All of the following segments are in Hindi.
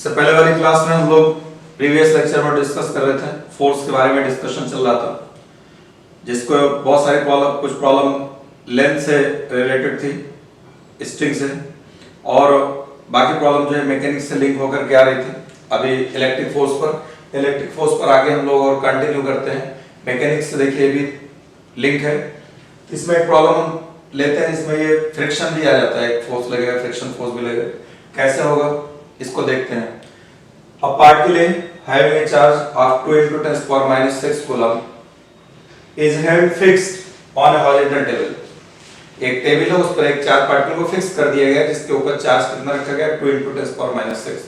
इससे पहले वाली क्लास में हम लोग प्रीवियस लेक्चर में डिस्कस कर रहे थे, फोर्स के बारे में डिस्कशन चल रहा था, जिसको बहुत सारी प्रॉब्लम, कुछ प्रॉब्लम लेंथ से रिलेटेड थी, स्ट्रिंग से, और बाकी प्रॉब्लम जो है मैकेनिक्स से लिंक होकर के आ रही थी। अभी इलेक्ट्रिक फोर्स पर आगे हम लोग और कंटिन्यू करते हैं। मैकेनिक्स से देखिए भी लिंक है। इसमें एक प्रॉब्लम हम लेते हैं, इसमें ये फ्रिक्शन भी आ जाता है, एक फोर्स लगेगा, फ्रिक्शन फोर्स भी लगेगा। कैसे होगा इसको देखते हैं। A particle having a charge of 2 × 10⁻⁶ coulomb is held fixed on a horizontal table। एक टेबल है, उस पर एक चार्ज पार्टिकल को फिक्स कर दिया गया, जिसके ऊपर चार्ज कितना रखा गया, 2 × 10⁻⁶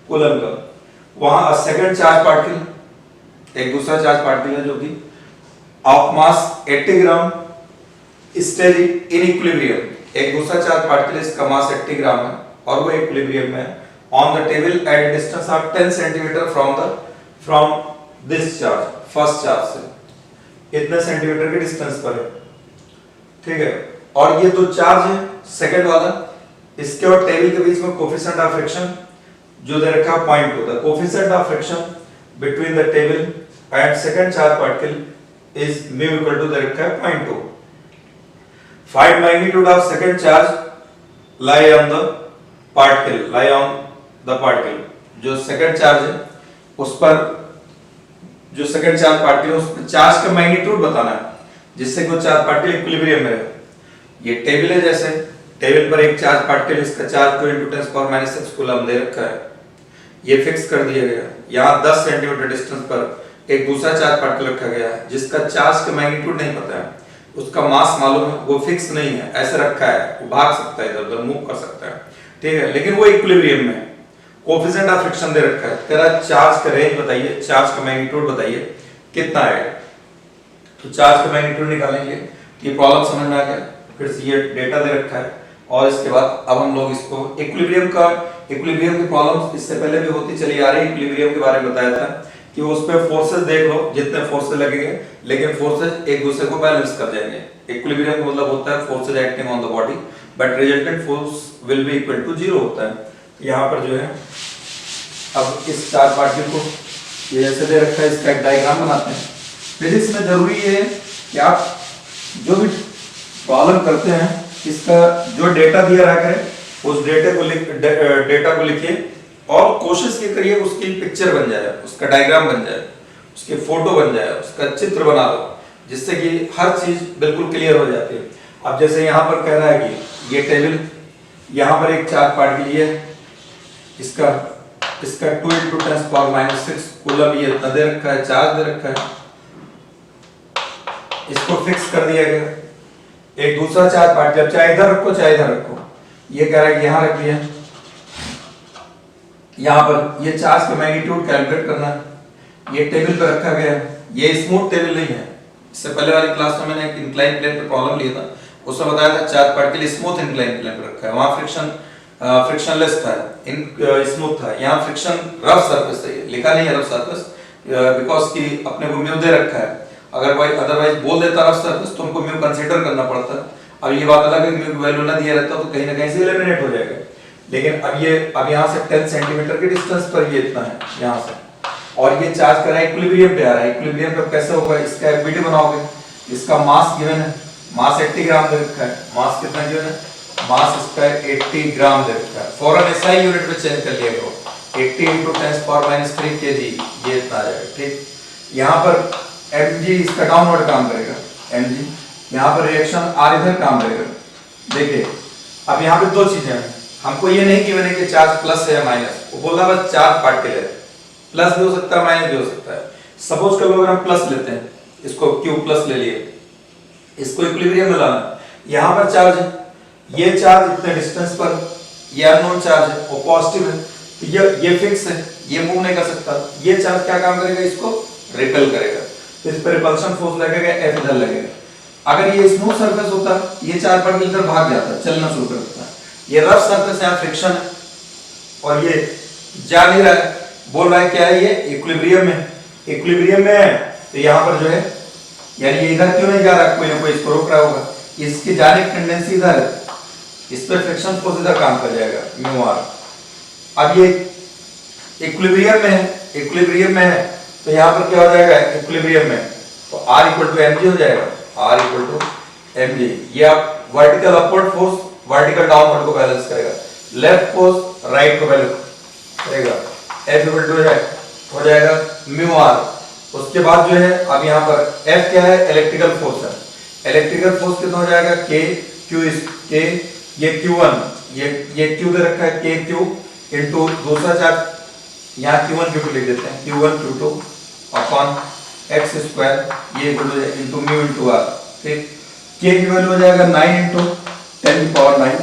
कूलम का। वहां सेकंड चार्ज पार्टिकल, एक दूसरा चार्ज पार्टिकल है जो कि of mass 80 gram stage in equilibrium. एक दूसरा चार्ज पार्टिकल, इसका मास 80 ग्राम है और वो इक्विलिब्रियम में है on the table at a distance of 10 cm from this charge, first charge से इतने सेंटीमीटर के डिस्टेंस पर है, ठीक है। और ये दो चार्ज है, सेकंड वाला, इसके और टेबल के बीच में कोफिशिएंट ऑफ फ्रिक्शन जो दे रखा है 0.2। The coefficient of friction between the table and second charge particle is mu equal to दे रखा है 0.2। Find magnitude of second charge lie on the particle, जो सेकंड चार्ज है उस पर, जो सेकंड चार्ज पार्टिकल है उस पर चार्ज का मैग्नीट्यूड बताना है, जिससे कि वो चार्ज पार्टिकल इक्विलिब्रियम में रहे। ये टेबल है, जैसे टेबल पर एक चार्ज पार्टिकल, इसका चार्ज 2 × 10⁻⁶ कूलम दे रखा है, ये फिक्स कर दिया गया। यहाँ 10 सेंटीमीटर डिस्टेंस पर एक दूसरा चार्ज पार्टिकल रखा गया है, जिसका चार्ज का मैग्नीट्यूड नहीं पता है, उसका मास मालूम है, वो फिक्स नहीं है, ऐसे रखा है, वो भाग सकता है, इधर उधर मूव कर सकता है, ठीक है, लेकिन वो इक्विलिब्रियम में है। कोफिशिएंट ऑफ फ्रिक्शन दे रखा है, तेरा चार्ज का रेंज बताइए, चार्ज का मैग्नीट्यूड बताइए कितना है। तो चार्ज का मैग्नीट्यूड निकालेंगे। ये प्रॉब्लम समझ में आ गया। फिर से ये डेटा दे रखा है और इसके बाद अब हम लोग इसको इक्विलिब्रियम की प्रॉब्लम इससे पहले भी होती चली आ रही है। इक्विलिब्रियम के बारे में बताया था कि उस पे फोर्सेस देख लो, जितने फोर्सेस लगेंगे, लेकिन फोर्सेस एक दूसरे को बैलेंस कर जाएंगे। इक्विलिब्रियम का मतलब होता है forces acting on the body but resultant force will be equal to 0 होता है। यहाँ पर जो है, अब इस चार्ज पार्टिकल को ये जैसे दे रखा है, इसका एक डायग्राम बनाते हैं। फिजिक्स में जरूरी है कि आप जो भी प्रॉब्लम करते हैं, इसका जो डेटा दिया रहा करें, उस डेटा को लिखिए और कोशिश ये करिए उसकी पिक्चर बन जाए, उसका डायग्राम बन जाए, उसके फोटो बन जाए, उसका चित्र बना लो, जिससे कि हर चीज बिल्कुल क्लियर हो जाती है। अब जैसे यहाँ पर कह रहा है कि ये टेबल, यहाँ पर एक चार्ज पार्टिकल है, इसका 2 × 10⁻⁶ कूलम ये इतना दे रखा है, चार्ज दे रखा है, इसको फिक्स कर दिया गया। एक दूसरा चार्ज पार्टिकल, चाहे इधर रखो चाहे इधर रखो, ये कह रहा है कि यहाँ रख दिया। यहाँ पर ये चार्ज का मैग्नीट्यूड कैलकुलेट करना है, ये टेबल पे रखा गया है। ये स्मूथ टेबल नहीं है। इससे पहले वाली क्लास में मैंने एक इंक्लाइन प्लेन पे प्रॉब्लम लिया था, उसमें बताया था charge particle smooth incline plane पे रखा है, वहां फ्रिक्शनलेस था, स्मूथ था। यहाँ फ्रिक्शन रफ सरफेस है, लिखा नहीं है रफ सरफेस, बिकॉज कि अपने को म्यू दे रखा है। अगर भाई अदरवाइज बोल देता रफ सरफेस तो हमको म्यू कंसीडर करना पड़ता। अब ये बात अलग है, म्यू की वैल्यू ना दिया रहता तो कहीं ना कहीं से एलिमिनेट हो जाएगा। लेकिन अब यहाँ से 10 सेंटीमीटर के डिस्टेंस पर ये इतना है यहाँ से, और ये चार्ज कर रहा है, इक्विलिब्रियम पे आ रहा है। इक्विलिब्रियम पे कैसे होगा, इसका एफबीटी बनाओगे, इसका मास गिवन है, मास 80 ग्राम दे रखा है, मास कितना गिवन है, मास इसका 80 ग्राम दे रखा है। फौरन एसआई यूनिट में चेंज कर लिया करो, 80 × 10⁻³ kg, ये इतना आ जाएगा, ठीक। यहाँ पर mg इसका डाउनवर्ड काम करेगा, mg यहाँ पर रिएक्शन r इधर काम करेगा। देखिए अब यहाँ पे दो चीजें हैं, हमको ये नहीं गिवन है कि चार्ज प्लस है या माइनस, वो बोल रहा बस चार्ज पार्टिकल है, प्लस भी हो सकता है माइनस भी हो सकता है। सपोज करो अगर हम प्लस लेते हैं, इसको क्यू प्लस ले लिए, इसको इक्विलिब्रियम में लाना, यहाँ पर चार्ज है, ये चार्ज इतने डिस्टेंस पर, ये अननोन चार्ज है, वो पॉजिटिव है, तो ये फिक्स है, ये मूव नहीं कर सकता। ये चार्ज क्या काम करेगा, इसको रिपेल करेगा, तो इस पर रिपल्शन फोर्स लगेगा, F इधर लगेगा। अगर ये स्मूथ सरफेस होता, ये चार्ज पार्टिकल इधर भाग जाता, चलना शुरू कर देता। ये रफ सरफेस, यहाँ फ्रिक्शन है और ये जा नहीं रहा है, बोल रहा है क्या है, ये इक्विलिब्रियम में है, तो यहाँ पर जो है, यानी ये इधर क्यों नहीं जा रहा, कोई ना कोई इसको रोक रहा होगा, इसकी जाने की टेंडेंसी इधर है, इस पर फ्रिक्शन फोर्स इधर काम कर जाएगा, म्यू r। अब ये इक्विलिब्रियम में है, इक्विलिब्रियम में है, तो यहाँ पर क्या हो जाएगा इक्विलिब्रियम में, तो R इक्वल टू mg हो जाएगा, R इक्वल टू mg। ये आप vertical upward force vertical downward को बैलेंस करेगा, लेफ्ट फोर्स राइट को बैलेंस करेगा, F इक्वल टू हो जाएगा म्यू R। उसके बाद जो है अब यहाँ पर F क्या है, इलेक्ट्रिकल फोर्स है, इलेक्ट्रिकल फोर्स कितना हो जाएगा K Q इस K, ये Q1, ये Q दे रखा है KQ इनटू दूसरा चार्ज यहाँ Q1 Q2 लिख देते हैं, Q1 Q2 upon x square, ये equal to into mu into R। ठीक, K की वैल्यू हो जाएगा 9 इनटू 10 की पावर 9,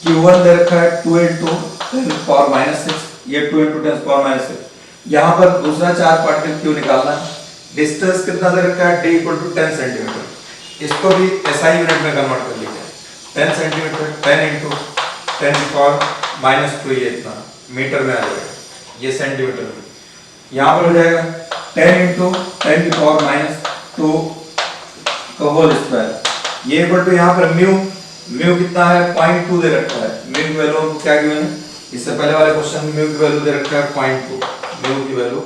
Q1 दे रखा है 2 इनटू 10 की पावर -6, ये 2 इनटू 10 की पावर -6। यहाँ पर दूसरा चार्ज पार्टिकल Q निकालना है, डिस्टेंस कितना दे रखा है d इक्वल टू 10 सेंटीमीटर, इसको भी SI यूनिट में कन्वर्ट कर लीजिए, 10 सेंटीमीटर 10 इनटू 10 की पावर -2, ये इतना मीटर में आ जाएगा, ये सेंटीमीटर में। यहाँ पर हो जाएगा 10 इनटू 10 की पावर -2 का होल स्क्वायर, ये इक्वल टू यहाँ पर म्यू कितना है 0.2 दे रखा है, म्यू की वैल्यू क्या गिवन है, इससे पहले वाले क्वेश्चन में म्यू की वैल्यू दे रखा है 0.2, म्यू की वैल्यू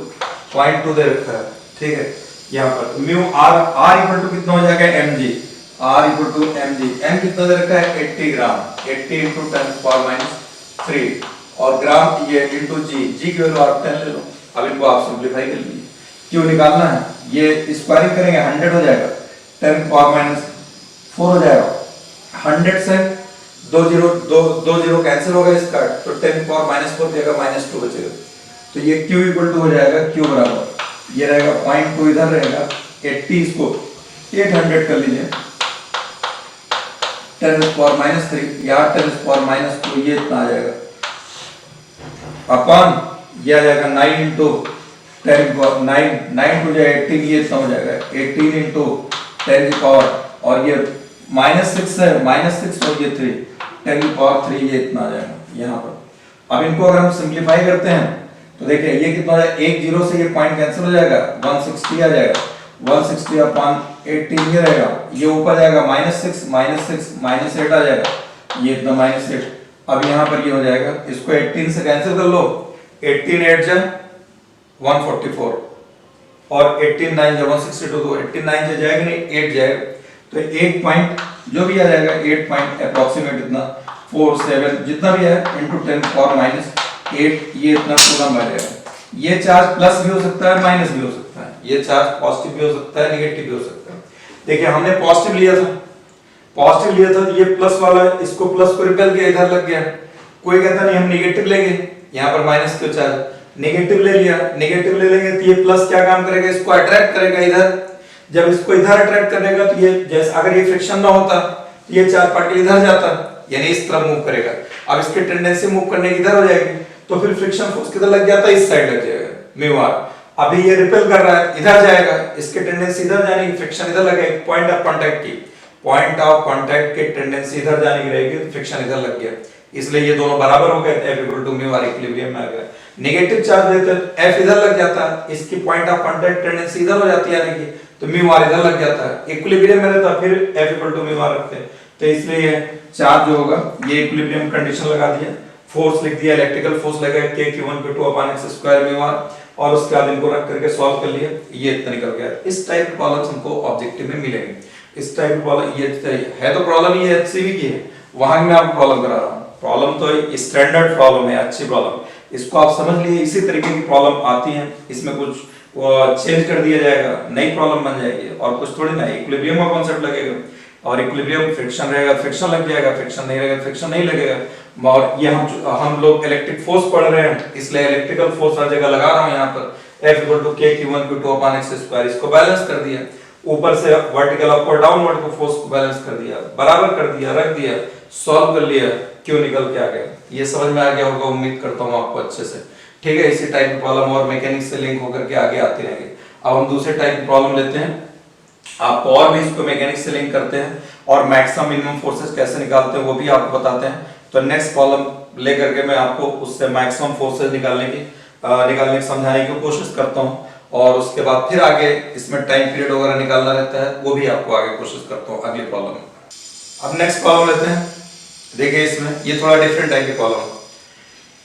0.2 दे रखा है। ठीक है, यहाँ पर म्यू R इक्वल टू कितना हो जाएगा mg, R equal to mg, m कितना दे रखा है 80 ग्राम, 80 इनटू 10 पावर -3 और ग्राम ये इनटू g की वैल्यू आप 10 ले लो। अब इनको आप सिंपलीफाई कर लीजिए, क्यों निकालना है, ये स्क्वायरिंग करेंगे 100 हो जाएगा, 10 पावर -4 हो जाएगा, 100 से दो जीरो कैंसिल हो गया इसका, तो 10 पावर -4 देगा -2 बचेगा, तो ये Q इक्वल टू हो जाएगा Q बराबर ये रहेगा 0.2 इधर रहेगा, 80 इसको 800 कर लीजिए, 10 पावर -3 या 10 पावर -2 ये इतना आ जाएगा, अपॉन ये आ जाएगा 9 इनटू 10 9 टू जाए 18, ये इतना हो जाएगा 18 इनटू 10 की पावर, और ये -6 है, -6 और ये 3 10 की पावर 3, ये इतना आ जाएगा यहाँ पर। अब इनको अगर हम सिंपलीफाई करते हैं तो देखिए ये कितना है, 1 0 से ये पॉइंट कैंसिल हो जाएगा, 160 आ जाएगा, 160 अपॉन 18 ये रहेगा, ये ऊपर जाएगा -6 -8 आ जाएगा, ये इतना -8। अब यहाँ पर ये हो जाएगा, इसको 18 से कैंसिल कर लो, 18 8 जा 144 और 18 9 जा 162, तो 18 9 से जाएगा नहीं 8 जाएगा, तो 1 पॉइंट जो भी आ जाएगा 8 पॉइंट अप्रोक्सीमेट इतना 47 जितना भी है इनटू 10 पावर -8, ये इतना कूलम आ जाएगा। ये चार्ज प्लस भी हो सकता है माइनस भी हो सकता है, ये चार्ज पॉजिटिव भी हो सकता है नेगेटिव भी हो सकता है। देखिए हमने पॉजिटिव लिया था तो ये प्लस वाला इसको प्लस को रिपेल किया, इधर लग गया, कोई कहता नहीं हम नेगेटिव लेंगे, यहाँ पर माइनस क्यों चार्ज, नेगेटिव ले लिया, नेगेटिव ले लेंगे तो ये प्लस क्या काम करेगा, इसको अट्रैक्ट करेगा इधर, जब इसको इधर अट्रैक्ट करेगा तो ये जैसे अगर ये फ्रिक्शन ना होता तो ये चार्ज पार्टिकल इधर जाता, यानी इस तरफ मूव करेगा, अब इसकी टेंडेंसी मूव करने की इधर हो जाएगी, तो फिर फ्रिक्शन फोर्स किधर लग जाता है, इस साइड लग जाएगा म्यू आर। अभी ये रिपेल कर रहा है इधर जाएगा, इसकी टेंडेंसी इधर जाने की, फ्रिक्शन इधर लगेगा, पॉइंट ऑफ कांटेक्ट की टेंडेंसी इधर जाने की रहेगी, तो फ्रिक्शन इधर लग गया, इसलिए ये दोनों बराबर हो गए, F equal to mu R equilibrium में आ गया। नेगेटिव चार्ज लेते हैं F इधर लग जाता है, इसकी पॉइंट ऑफ कांटेक्ट टेंडेंसी इधर हो जाती है यानी कि, तो म्यू आर इधर लग जाता है, इक्विलिब्रियम में रहता फिर F equal to mu R रखते हैं, तो इसलिए चार्ज जो होगा ये इक्विलिब्रियम कंडीशन लगा दिया, फोर्स लिख दिया, इलेक्ट्रिकल फोर्स लगा K Q1 Q2 upon x square mu R, और उसके बाद इनको रख करके सॉल्व कर लिया, ये इतना निकल गया। इस टाइप के प्रॉब्लम्स हमको ऑब्जेक्टिव में मिलेंगे, इस टाइप के प्रॉब्लम ये है, तो प्रॉब्लम ये HCV की है, वहां मैं आपको प्रॉब्लम करा रहा हूं, प्रॉब्लम तो स्टैंडर्ड प्रॉब्लम है, अच्छी प्रॉब्लम, इसको आप समझ लिए, इसी तरीके की प्रॉब्लम आती है, इसमें कुछ चेंज कर दिया जाएगा, नई प्रॉब्लम बन जाएगी, और कुछ थोड़ी ना, इक्विलिब्रियम का कॉन्सेप्ट लगेगा, और इक्विलिब्रियम फ्रिक्शन रहेगा, फ्रिक्शन लग जाएगा, फ्रिक्शन नहीं रहेगा, फ्रिक्शन नहीं लगेगा, और ये हम लोग इलेक्ट्रिक फोर्स पढ़ रहे हैं, इसलिए इलेक्ट्रिकल फोर्स हर जगह लगा रहा हूं, यहाँ पर F equal to K Q1 Q2 upon x square, इसको बैलेंस कर दिया, ऊपर से वर्टिकल अपवर्ड डाउनवर्ड को फोर्स को बैलेंस कर दिया, बराबर कर दिया, रख दिया, सॉल्व कर लिया, क्यों निकल के आ गया, ये समझ में आ गया होगा, उम्मीद करता हूँ आपको अच्छे से। ठीक है, इसी टाइप की प्रॉब्लम और मैकेनिक्स से लिंक होकर के आगे आती रहेंगे। अब हम दूसरे टाइप की प्रॉब्लम लेते हैं, आप और भी इसको मैकेनिक्स से लिंक करते हैं और मैक्सिमम मिनिमम फोर्सेस कैसे निकालते हैं वो भी आपको बताते हैं। तो नेक्स्ट प्रॉब्लम लेकर के मैं आपको उससे मैक्सिमम फोर्सेस निकालने की समझाने की कोशिश करता हूँ, और उसके बाद फिर आगे इसमें टाइम पीरियड वगैरह निकालना रहता है, वो भी आपको आगे कोशिश करता हूँ अगली प्रॉब्लम में। अब नेक्स्ट प्रॉब्लम लेते हैं, देखिए इसमें ये थोड़ा डिफरेंट टाइप की प्रॉब्लम,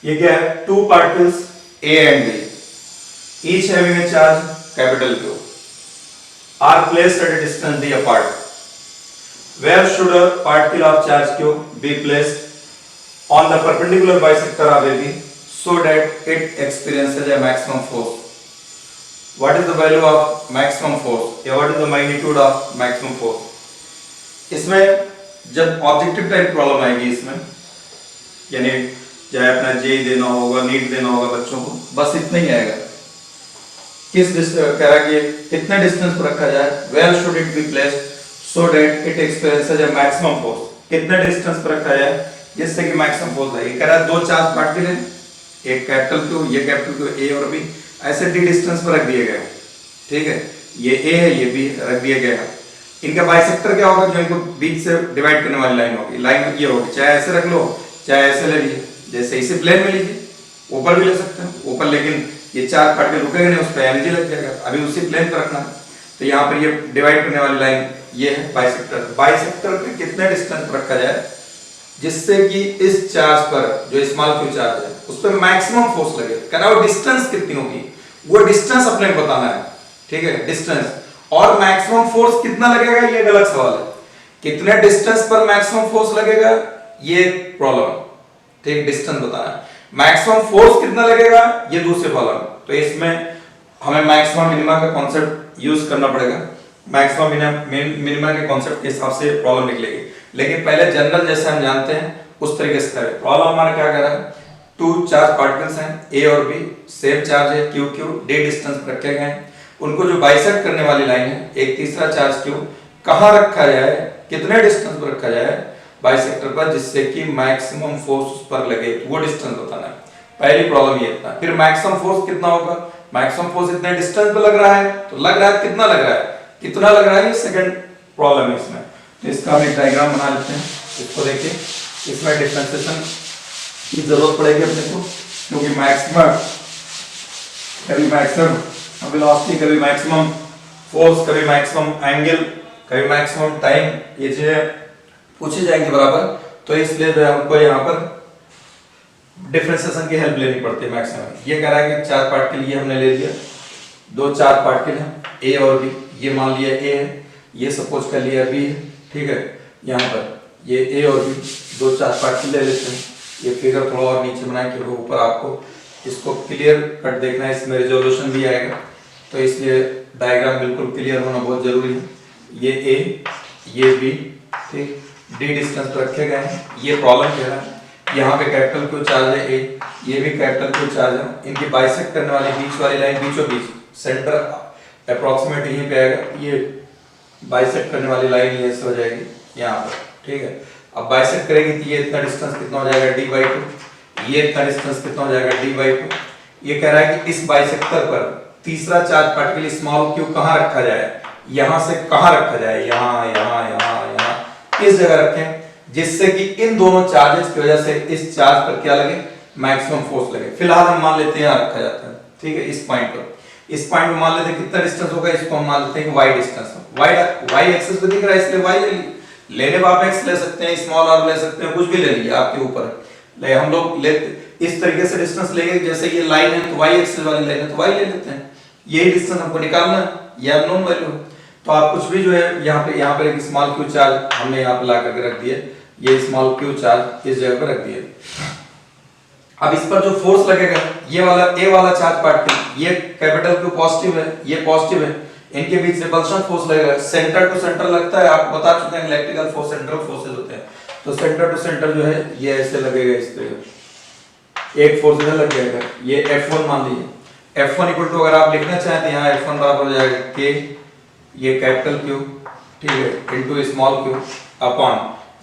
ये क्या है, two particles A and B, each having a charge capital Q, are placed at a distance d apart. Where should a particle of charge Q be placed on the perpendicular bisector of AB so that it experiences a maximum force? What is the value of maximum force या what is the magnitude of maximum force? इसमें जब ऑब्जेक्टिव टाइप प्रॉब्लम आएगी इसमें, यानी चाहे अपना जेई देना होगा, नीट देना होगा बच्चों को, बस इतना ही आएगा। किस कह रहा कि कितने डिस्टेंस पर रखा जाए, where should it be placed so that it experiences a maximum force, कितने डिस्टेंस पर रखा जाए जिससे कि मैक्सिमम फोर्स आए। कह रहा है दो चार्ज पार्टिकल हैं, एक कैपिटल क्यू, ये कैपिटल क्यू ए और बी, ऐसे डी डिस्टेंस पर रख दिए गए, ठीक है, ये ए है ये बी रख दिए गए हैं। इनका बाइसेक्टर क्या होगा, जो इनको बीच से डिवाइड करने वाली लाइन होगी, लाइन ये होगी, चाहे ऐसे रख लो चाहे ऐसे ले लीजिए, जैसे इसे प्लेन में लीजिए, ऊपर भी ले सकते हैं ऊपर, लेकिन ये चार पार्टिकल रुकेगा नहीं, उस पर एनर्जी लग जाएगा, अभी उसी प्लेन पर रखना है। तो यहाँ पर ये डिवाइड करने वाली लाइन ये है बाइसेक्टर। बाइसेक्टर पे कितने डिस्टेंस पर रखा जाए जिससे कि इस चार्ज पर, जो स्मॉल क्यू चार्ज है, उस पर मैक्सिमम फोर्स लगे। कहना वो डिस्टेंस कितनी होगी, वो डिस्टेंस अपने को बताना है, ठीक है, डिस्टेंस। और मैक्सिमम फोर्स कितना लगेगा ये गलत सवाल है, कितने डिस्टेंस पर मैक्सिमम फोर्स लगेगा ये प्रॉब्लम, ठीक, डिस्टेंस बताना है। मैक्सिमम फोर्स कितना लगेगा ये दूसरे प्रॉब्लम। तो इसमें हमें मैक्सिमम मिनिमा का कॉन्सेप्ट यूज करना पड़ेगा, मैक्सिमम मिनिमा के कॉन्सेप्ट के हिसाब से प्रॉब्लम निकलेगी। लेकिन पहले जनरल जैसे हम जानते हैं उस तरीके से करें। प्रॉब्लम हमारा क्या कर रहा है, टू चार्ज पार्टिकल्स हैं ए और बी, सेम चार्ज है क्यू क्यू, डी डिस्टेंस पर रखे गए हैं, उनको जो बाइसेक्ट करने वाली लाइन है, एक तीसरा चार्ज क्यू, कहां रखा जाए, कितने डिस्टेंस पर रखा जाए बाइसेक्टर पर जिससे कि मैक्सिमम फोर्स उस पर लगे, वो डिस्टेंस बताना है। पहली प्रॉब्लम ये था। फिर मैक्सिमम फोर्स कितना होगा, मैक्सिमम फोर्स इतने डिस्टेंस पर लग रहा है, तो लग रहा है कितना लग रहा है, कितना लग रहा है, सेकंड प्रॉब्लम है इसमें। तो इसका हम एक डायग्राम बना लेते हैं, इसको देखिए, इसमें डिफरेंशिएशन की जरूरत पड़ेगी अपने को, क्योंकि मैक्सिमम कभी मैक्सिमम वेलोसिटी, कभी मैक्सिमम फोर्स, कभी मैक्सिमम एंगल, कभी मैक्सिमम टाइम, ये चीजें पूछी जाएंगी बराबर। तो इसलिए जो हमको यहाँ पर डिफरेंशिएशन की हेल्प लेनी पड़ती है मैक्सिमम। ये कह रहा है कि चार पार्टिकल ये हमने ले लिया, दो चार पार्टिकल हैं ए और बी, ये मान लिया ए है, ये सपोज कर लिया बी है, ठीक है। यहाँ पर ये ए और बी दो चार पार्टिकल ले लेते हैं। ये फिगर थोड़ा और नीचे बनाए क्योंकि ऊपर आपको इसको क्लियर कट देखना है, इसमें रिजोल्यूशन भी आएगा, तो इसलिए डायग्राम बिल्कुल क्लियर होना बहुत जरूरी है। ये ए ये बी, ठीक, डी डिस्टेंस पर रखे गए हैं। ये प्रॉब्लम कह रहा है यहाँ पे कैपिटल क्यू चार्ज है ए, ये भी कैपिटल क्यू चार्ज है, इनकी बाइसेक्ट करने वाली बीच वाली लाइन बीचों बीच सेंटर अप्रोक्सीमेट यहीं पे आएगा, ये बाइसेक्ट करने वाली लाइन ये ऐसे हो जाएगी यहाँ पर, ठीक है। अब बाइसेक्ट करेगी तो ये इतना डिस्टेंस कितना हो जाएगा d/2, ये इतना डिस्टेंस कितना हो जाएगा d/2। ये कह रहा है कि इस बाइसेक्टर पर तीसरा चार्ज पार्टिकल स्मॉल क्यू कहाँ रखा जाए, यहाँ से कहाँ रखा जाए, यहाँ यहाँ यहाँ यहाँ इस जगह रखें जिससे कि इन दोनों चार्जेस की वजह से इस चार्ज पर क्या लगे, मैक्सिमम फोर्स लगे। फिलहाल हम मान लेते हैं यहाँ रखा जाता है, ठीक है, इस पॉइंट पर। इस पॉइंट में मान लेते हैं कितना डिस्टेंस होगा, इसको हम मान लेते हैं कि y डिस्टेंस, y एक्सिस पे दिख रहा है इसलिए y लेने आप x ले सकते हैं, स्मॉल r ले सकते हैं, कुछ भी ले लीजिए आपके ऊपर। ले हम लोग लेते इस तरीके से डिस्टेंस लेंगे, जैसे ये लाइन है तो y एक्सिस वाली लाइन है तो y ले लेते हैं, यही डिस्टेंस हमको निकालना है, ये अननोन वैल्यू। तो आप कुछ भी जो है यहाँ पे एक स्मॉल q चार्ज हमने यहाँ पे ला करके रख दिया, ये स्मॉल q चार्ज इस जगह पे रख दिया। अब इस पर जो फोर्स लगेगा, ये वाला ए वाला चार्ज पार्टिकल, ये कैपिटल क्यू पॉजिटिव है, ये पॉजिटिव है, इनके बीच रिपल्शन फोर्स लगेगा, सेंटर टू सेंटर लगता है, आपको बता चुके हैं इलेक्ट्रिकल फोर्स सेंट्रल फोर्सेस होते हैं। तो सेंटर टू सेंटर जो है ये ऐसे लगेगा, इस तरह एक फोर्स इधर लग जाएगा, ये F1 मान लीजिए। F1 इक्वल टू अगर आप लिखना चाहें तो यहाँ F1 बराबर हो जाएगा K, ये कैपिटल Q, ठीक है, इनटू स्मॉल q अपॉन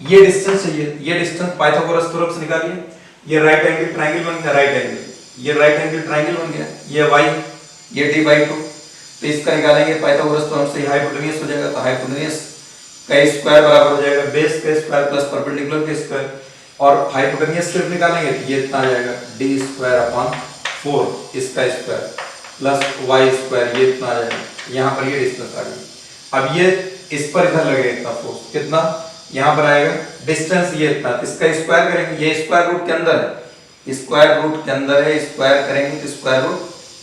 ये डिस्टेंस चाहिए, ये डिस्टेंस पाइथागोरस थ्योरम से निकालिए। ये राइट एंगल ट्रायंगल बन गया, राइट एंगल, ये राइट एंगल ट्रायंगल बन गया, ये y, ये d/2। तो इसका निकालेंगे पाइथागोरस थ्योरम से, हाइपोटेन्यूज हो जाएगा, तो हाइपोटेन्यूज का स्क्वायर बराबर हो जाएगा बेस का स्क्वायर प्लस परपेंडिकुलर का स्क्वायर, और हाइपोटेन्यूज सिर्फ निकालेंगे तो ये इतना आ जाएगा d²/4 इसका स्क्वायर प्लस y², ये इतना आ जाएगा। यहाँ पर ये डिस्टेंस आ गई। अब ये इस पर इधर लगेगा इतना फोर्स, कितना यहाँ पर आएगा डिस्टेंस ये इतना, इसका स्क्वायर करेंगे, ये स्क्वायर रूट के अंदर है स्क्वायर रूट के अंदर है, स्क्वायर करेंगे तो स्क्वायर रूट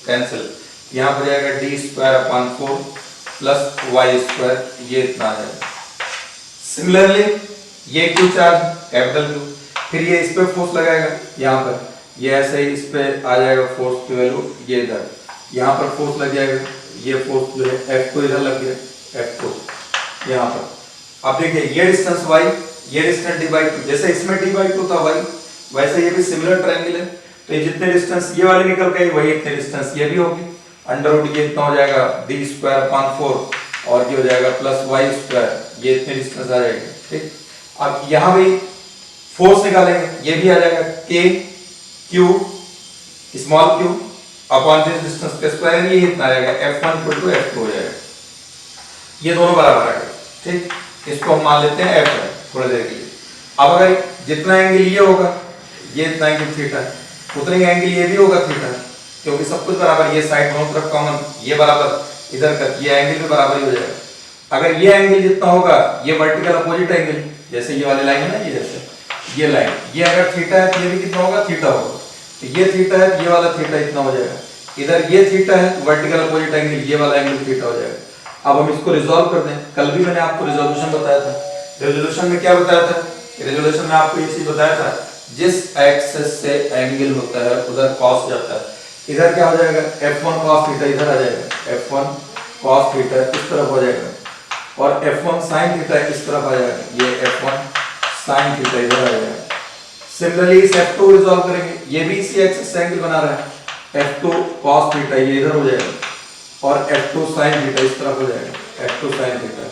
कैंसिल, यहाँ पर जाएगा D square upon 4 plus Y square, ये इतना आ जाएगा। सिमिलरली ये क्यू चार्ज कैपिटल क्यू, फिर ये इस पे फोर्स लगाएगा, यहाँ पर ये ऐसे ही इस पे आ जाएगा फोर्स की वैल्यू, ये इधर यहाँ पर फोर्स लग जाएगा, ये फोर्स जो है F को इधर लग गया, F को यहाँ पर। अब देखिए ये डिस्टेंस y, ये डिस्टेंस d/2, जैसे इसमें d/2 था y, वैसे ये भी सिमिलर ट्रायंगल है, तो ये जितने डिस्टेंस ये वाले निकल गए वही इतने डिस्टेंस ये भी होगी, अंडर रूट ये इतना हो जाएगा d स्क्वायर अपॉन 4 और ये हो जाएगा प्लस y स्क्वायर, ये इतने डिस्टेंस आ जाएगा। ठीक, अब यहाँ भी फोर्स निकालेंगे, ये भी आ जाएगा k q small q upon this distance का स्क्वायर, ये इतना आ जाएगा F1 = F2 हो जाएगा, ये दोनों बराबर आ गए। ठीक, इसको हम मान लेते हैं F है थोड़ी देर के लिए। अब अगर जितना एंगल ये होगा, ये इतना एंगल थीटा है, उतने ही एंगल ये भी होगा थीटा, क्योंकि सब कुछ बराबर, ये साइड दोनों तरफ कॉमन, ये बराबर इधर का, ये एंगल भी बराबर ही हो जाएगा। अगर ये एंगल जितना होगा, ये वर्टिकल अपोजिट एंगल, जैसे ये वाली लाइन है ना, ये जैसे ये लाइन, ये अगर थीटा है तो ये भी कितना होगा, थीटा होगा, तो ये थीटा है, ये वाला थीटा इतना हो जाएगा, इधर ये थीटा है, वर्टिकल अपोजिट एंगल, ये वाला एंगल थीटा हो जाएगा। अब हम इसको रिजॉल्व कर दें, कल भी मैंने आपको रिजोल्यूशन बताया था, रिजोल्यूशन में क्या बताया था, रिजोल्यूशन में आपको ये चीज बताया था, जिस एक्सिस से एंगल होता है उधर कॉस जाता है, इधर क्या हो जाएगा F1 cos थीटा, इधर आ जाएगा F1 cos थीटा इस तरफ हो जाएगा, और F1 sin थीटा इस तरफ आ जाएगा, ये F1 sin थीटा इधर आ जाएगा। सिमिलरली इस F2 रिजॉल्व करेंगे, ये भी इसी एक्सिस से एंगल बना रहा है, F2 cos थीटा ये इधर हो जाएगा, और F2 sin थीटा इस तरफ हो जाएगा, F2 sin theta.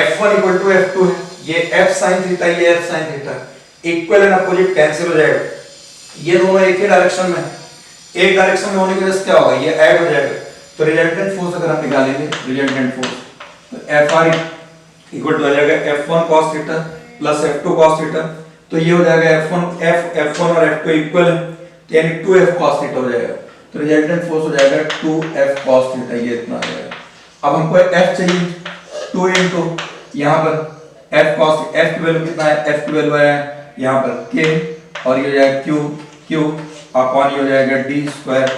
F1 = F2 है, ये F sin थीटा, ये F sin theta, equal and opposite cancel हो जाएगा, ये दोनों एक ही डायरेक्शन में, एक डायरेक्शन में होने की वजह से क्या होगा, ये ऐड हो जाएगा, तो रिजल्टेंट फोर्स अगर हम निकालेंगे, रिजल्टेंट फोर्स तो Fr = हो जाएगा F1 cos theta plus F2 cos theta, तो ये हो जाएगा F1 और F2 इक्वल है, तो यानी 2F cos थीटा हो जाएगा, तो रिजल्टेंट फोर्स हो जाएगा 2F cos थीटा, ये इतना आ जाएगा। अब हमको F चाहिए, 2 इनटू यहाँ पर F cos, F की वैल्यू कितना है, F की वैल्यू है यहाँ पर K, और ये हो जाएगा Q अपॉन ये हो जाएगा D square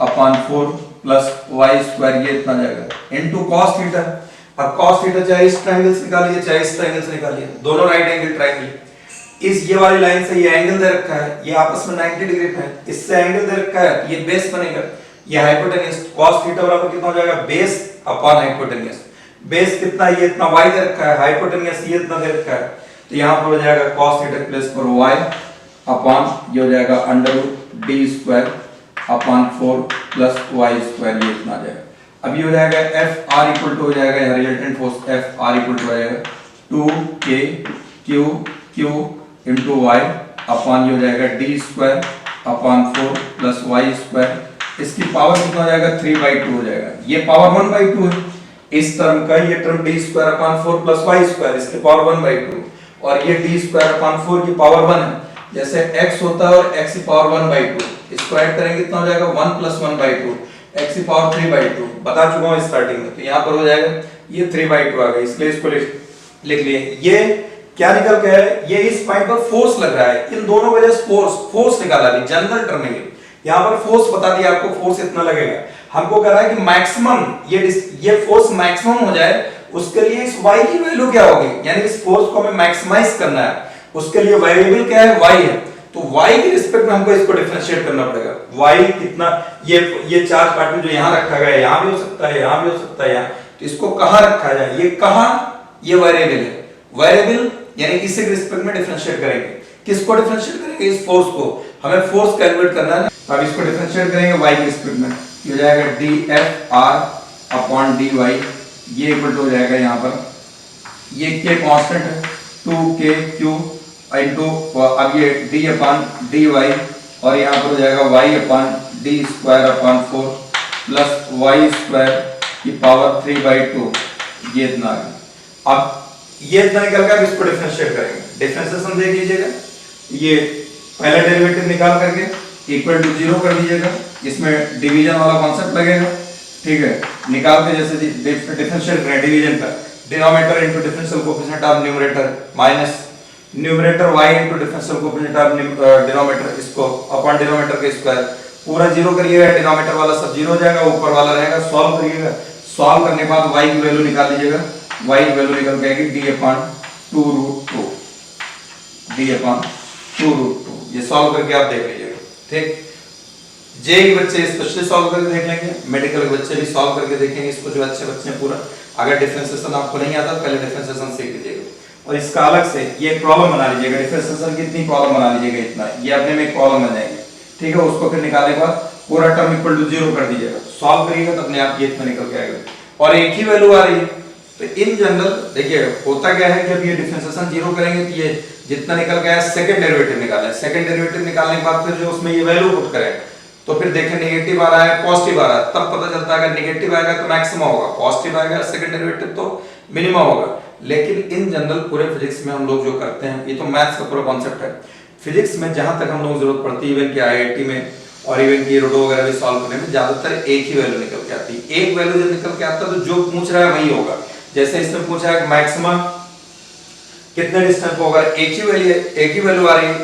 upon 4 plus Y square, ये इतना जाएगा इनटू cos थीटा। अब cos थीटा चाहे इस ट्रायंगल से निकालिए चाहे इस ट्रायंगल से निकालिए, दोनों राइट एंगल ट्रायंगल, इस ये वाली लाइन से ये एंगल दे रखा है, ये आपस में 90 डिग्री है, इससे एंगल दे रखा है, ये बेस बनेगा, ये हाइपोटेन्यूज, cos थीटा बराबर कितना हो जाएगा, बेस अपॉन हाइपोटेन्यूज, बेस कितना, ये इतना y दे रखा है, हाइपोटेन्यूज ये इतना दे रखा है, तो यहाँ पर हो जाएगा cos थीटा की प्लेस पर y अपॉन ये हो जाएगा under root d square upon 4 plus y square, ये इतना आ जाएगा। अब ये हो जाएगा Fr इक्वल टू हो जाएगा, यहाँ resultant force Fr equal to हो जाएगा 2k q इनटू y अपॉन ये हो जाएगा d square upon 4 plus y square, इसकी पावर कितना हो जाएगा 3/2 हो जाएगा, ये पावर 1/2 है, इस टर्म का ये term d square upon 4 plus y square, इसकी पावर 1/2, और ये d स्क्वायर अपॉन 4 की पावर 1 है, जैसे x होता है और x की पावर 1/2, इसको ऐड करेंगे कितना हो जाएगा 1 प्लस 1/2, x की पावर 3/2, बता चुका हूं स्टार्टिंग में, तो यहाँ पर हो जाएगा ये 3/2 आ गया, इसलिए इसको लिख लिए। ये क्या निकल के है, ये इस पॉइंट पर फोर्स लग रहा है, इन दोनों वजह से फोर्स निकाला, जनरल टर्म है, यहाँ पर फोर्स बता दिया आपको, फोर्स इतना लगेगा, हमको कह रहा है कि मैक्सिमम ये फोर्स मैक्सिमम हो जाए, उसके लिए इस y की वैल्यू क्या होगी, यानी इस फोर्स को हमें मैक्सिमाइज करना है, उसके लिए वेरिएबल क्या है, y है, तो y के रिस्पेक्ट में हमको इसको डिफरेंशिएट करना पड़ेगा, y कितना, ये चार्ज पार्टिकल जो यहाँ रखा गया है, यहाँ भी हो सकता है, यहाँ भी हो सकता है, यहाँ, तो इसको कहाँ रखा जाए, ये कहाँ, ये वेरिएबल है, वेरिएबल यानी इसी के रिस्पेक्ट में डिफरेंशिएट करेंगे, किसको डिफरेंशिएट करेंगे, इस फोर्स को, हमें फोर्स कैलकुलेट करना है, तो अब इसको डिफरेंशिएट करेंगे y के रिस्पेक्ट में, ये हो जाएगा dFr अपॉन dy, ये इक्वल टू हो जाएगा यहाँ पर, ये k कांस्टेंट है, 2kq इनटू, अब ये d अपॉन dy, और यहाँ पर हो जाएगा y upon d square upon 4 plus y square की पावर 3/2, ये इतना आ गया। अब ये इतना निकल कर इसको डिफरेंशिएट करेंगे, डिफरेंशिएशन देख लीजिएगा, ये पहला डेरिवेटिव निकाल करके इक्वल टू 0 कर दीजिएगा, इसमें डिवीजन वाला कॉन्सेप्ट लगेगा, ठीक है, निकाल के जैसे डिफरेंशिएट करें डिवीजन का, denominator into differential coefficient of numerator minus numerator y into differential coefficient of denominator इसको अपॉन डिनोमिनेटर के स्क्वायर पूरा जीरो करिएगा, डिनोमिनेटर वाला सब जीरो हो जाएगा, ऊपर वाला रहेगा, सॉल्व करिएगा, सॉल्व करने के बाद y की वैल्यू निकाल लीजिएगा, y की वैल्यू निकल के आएगी d/2√2 d/2√2। ये सॉल्व करके आप देख लीजिएगा, ठीक। जे के बच्चे स्पेशली सॉल्व करके देख लेंगे, मेडिकल के बच्चे भी सॉल्व करके देखेंगे इसको, जो अच्छे बच्चे हैं पूरा। अगर डिफरेंशिएशन आपको नहीं आता पहले डिफरेंशिएशन सीख लीजिएगा और इसका अलग से ये एक प्रॉब्लम बना लीजिएगा, डिफरेंशिएशन की इतनी प्रॉब्लम बना लीजिएगा, इतना ये अपने में एक प्रॉब्लम बन जाएगी, ठीक है। उसको फिर निकालने के बाद पूरा टर्म इक्वल टू 0 कर दीजिएगा, सॉल्व करिएगा तो अपने आप ये इतना निकल के आएगा और एक ही वैल्यू आ रही है। तो इन जनरल देखिए होता क्या है कि अब ये डिफरेंशिएशन 0 करेंगे तो ये जितना निकल गया सेकंड डेरिवेटिव निकालना है, सेकंड डेरिवेटिव निकालने के बाद फिर जो उसमें ये वैल्यू पुट करें तो फिर देखें नेगेटिव आ रहा है पॉजिटिव आ रहा है, तब पता चलता है अगर नेगेटिव आएगा तो मैक्सिमम होगा, पॉजिटिव आएगा सेकंड डेरिवेटिव तो मिनिमम होगा। लेकिन इन जनरल पूरे फिजिक्स में हम लोग जो करते हैं, ये तो मैथ्स का पूरा कॉन्सेप्ट है, फिजिक्स में जहां तक हम लोग जरूरत पड़ती है, इवन कि आईआईटी में और इवन कि रोडो वगैरह भी सॉल्व करने में ज्यादातर एक ही वैल्यू निकल के आती है। एक वैल्यू जब निकल के आता है तो जो पूछ रहा है वही होगा। जैसे इसमें पूछा है मैक्सिमम कितने डिस्टेंस पर होगा, एक ही वैल्यू आ रही है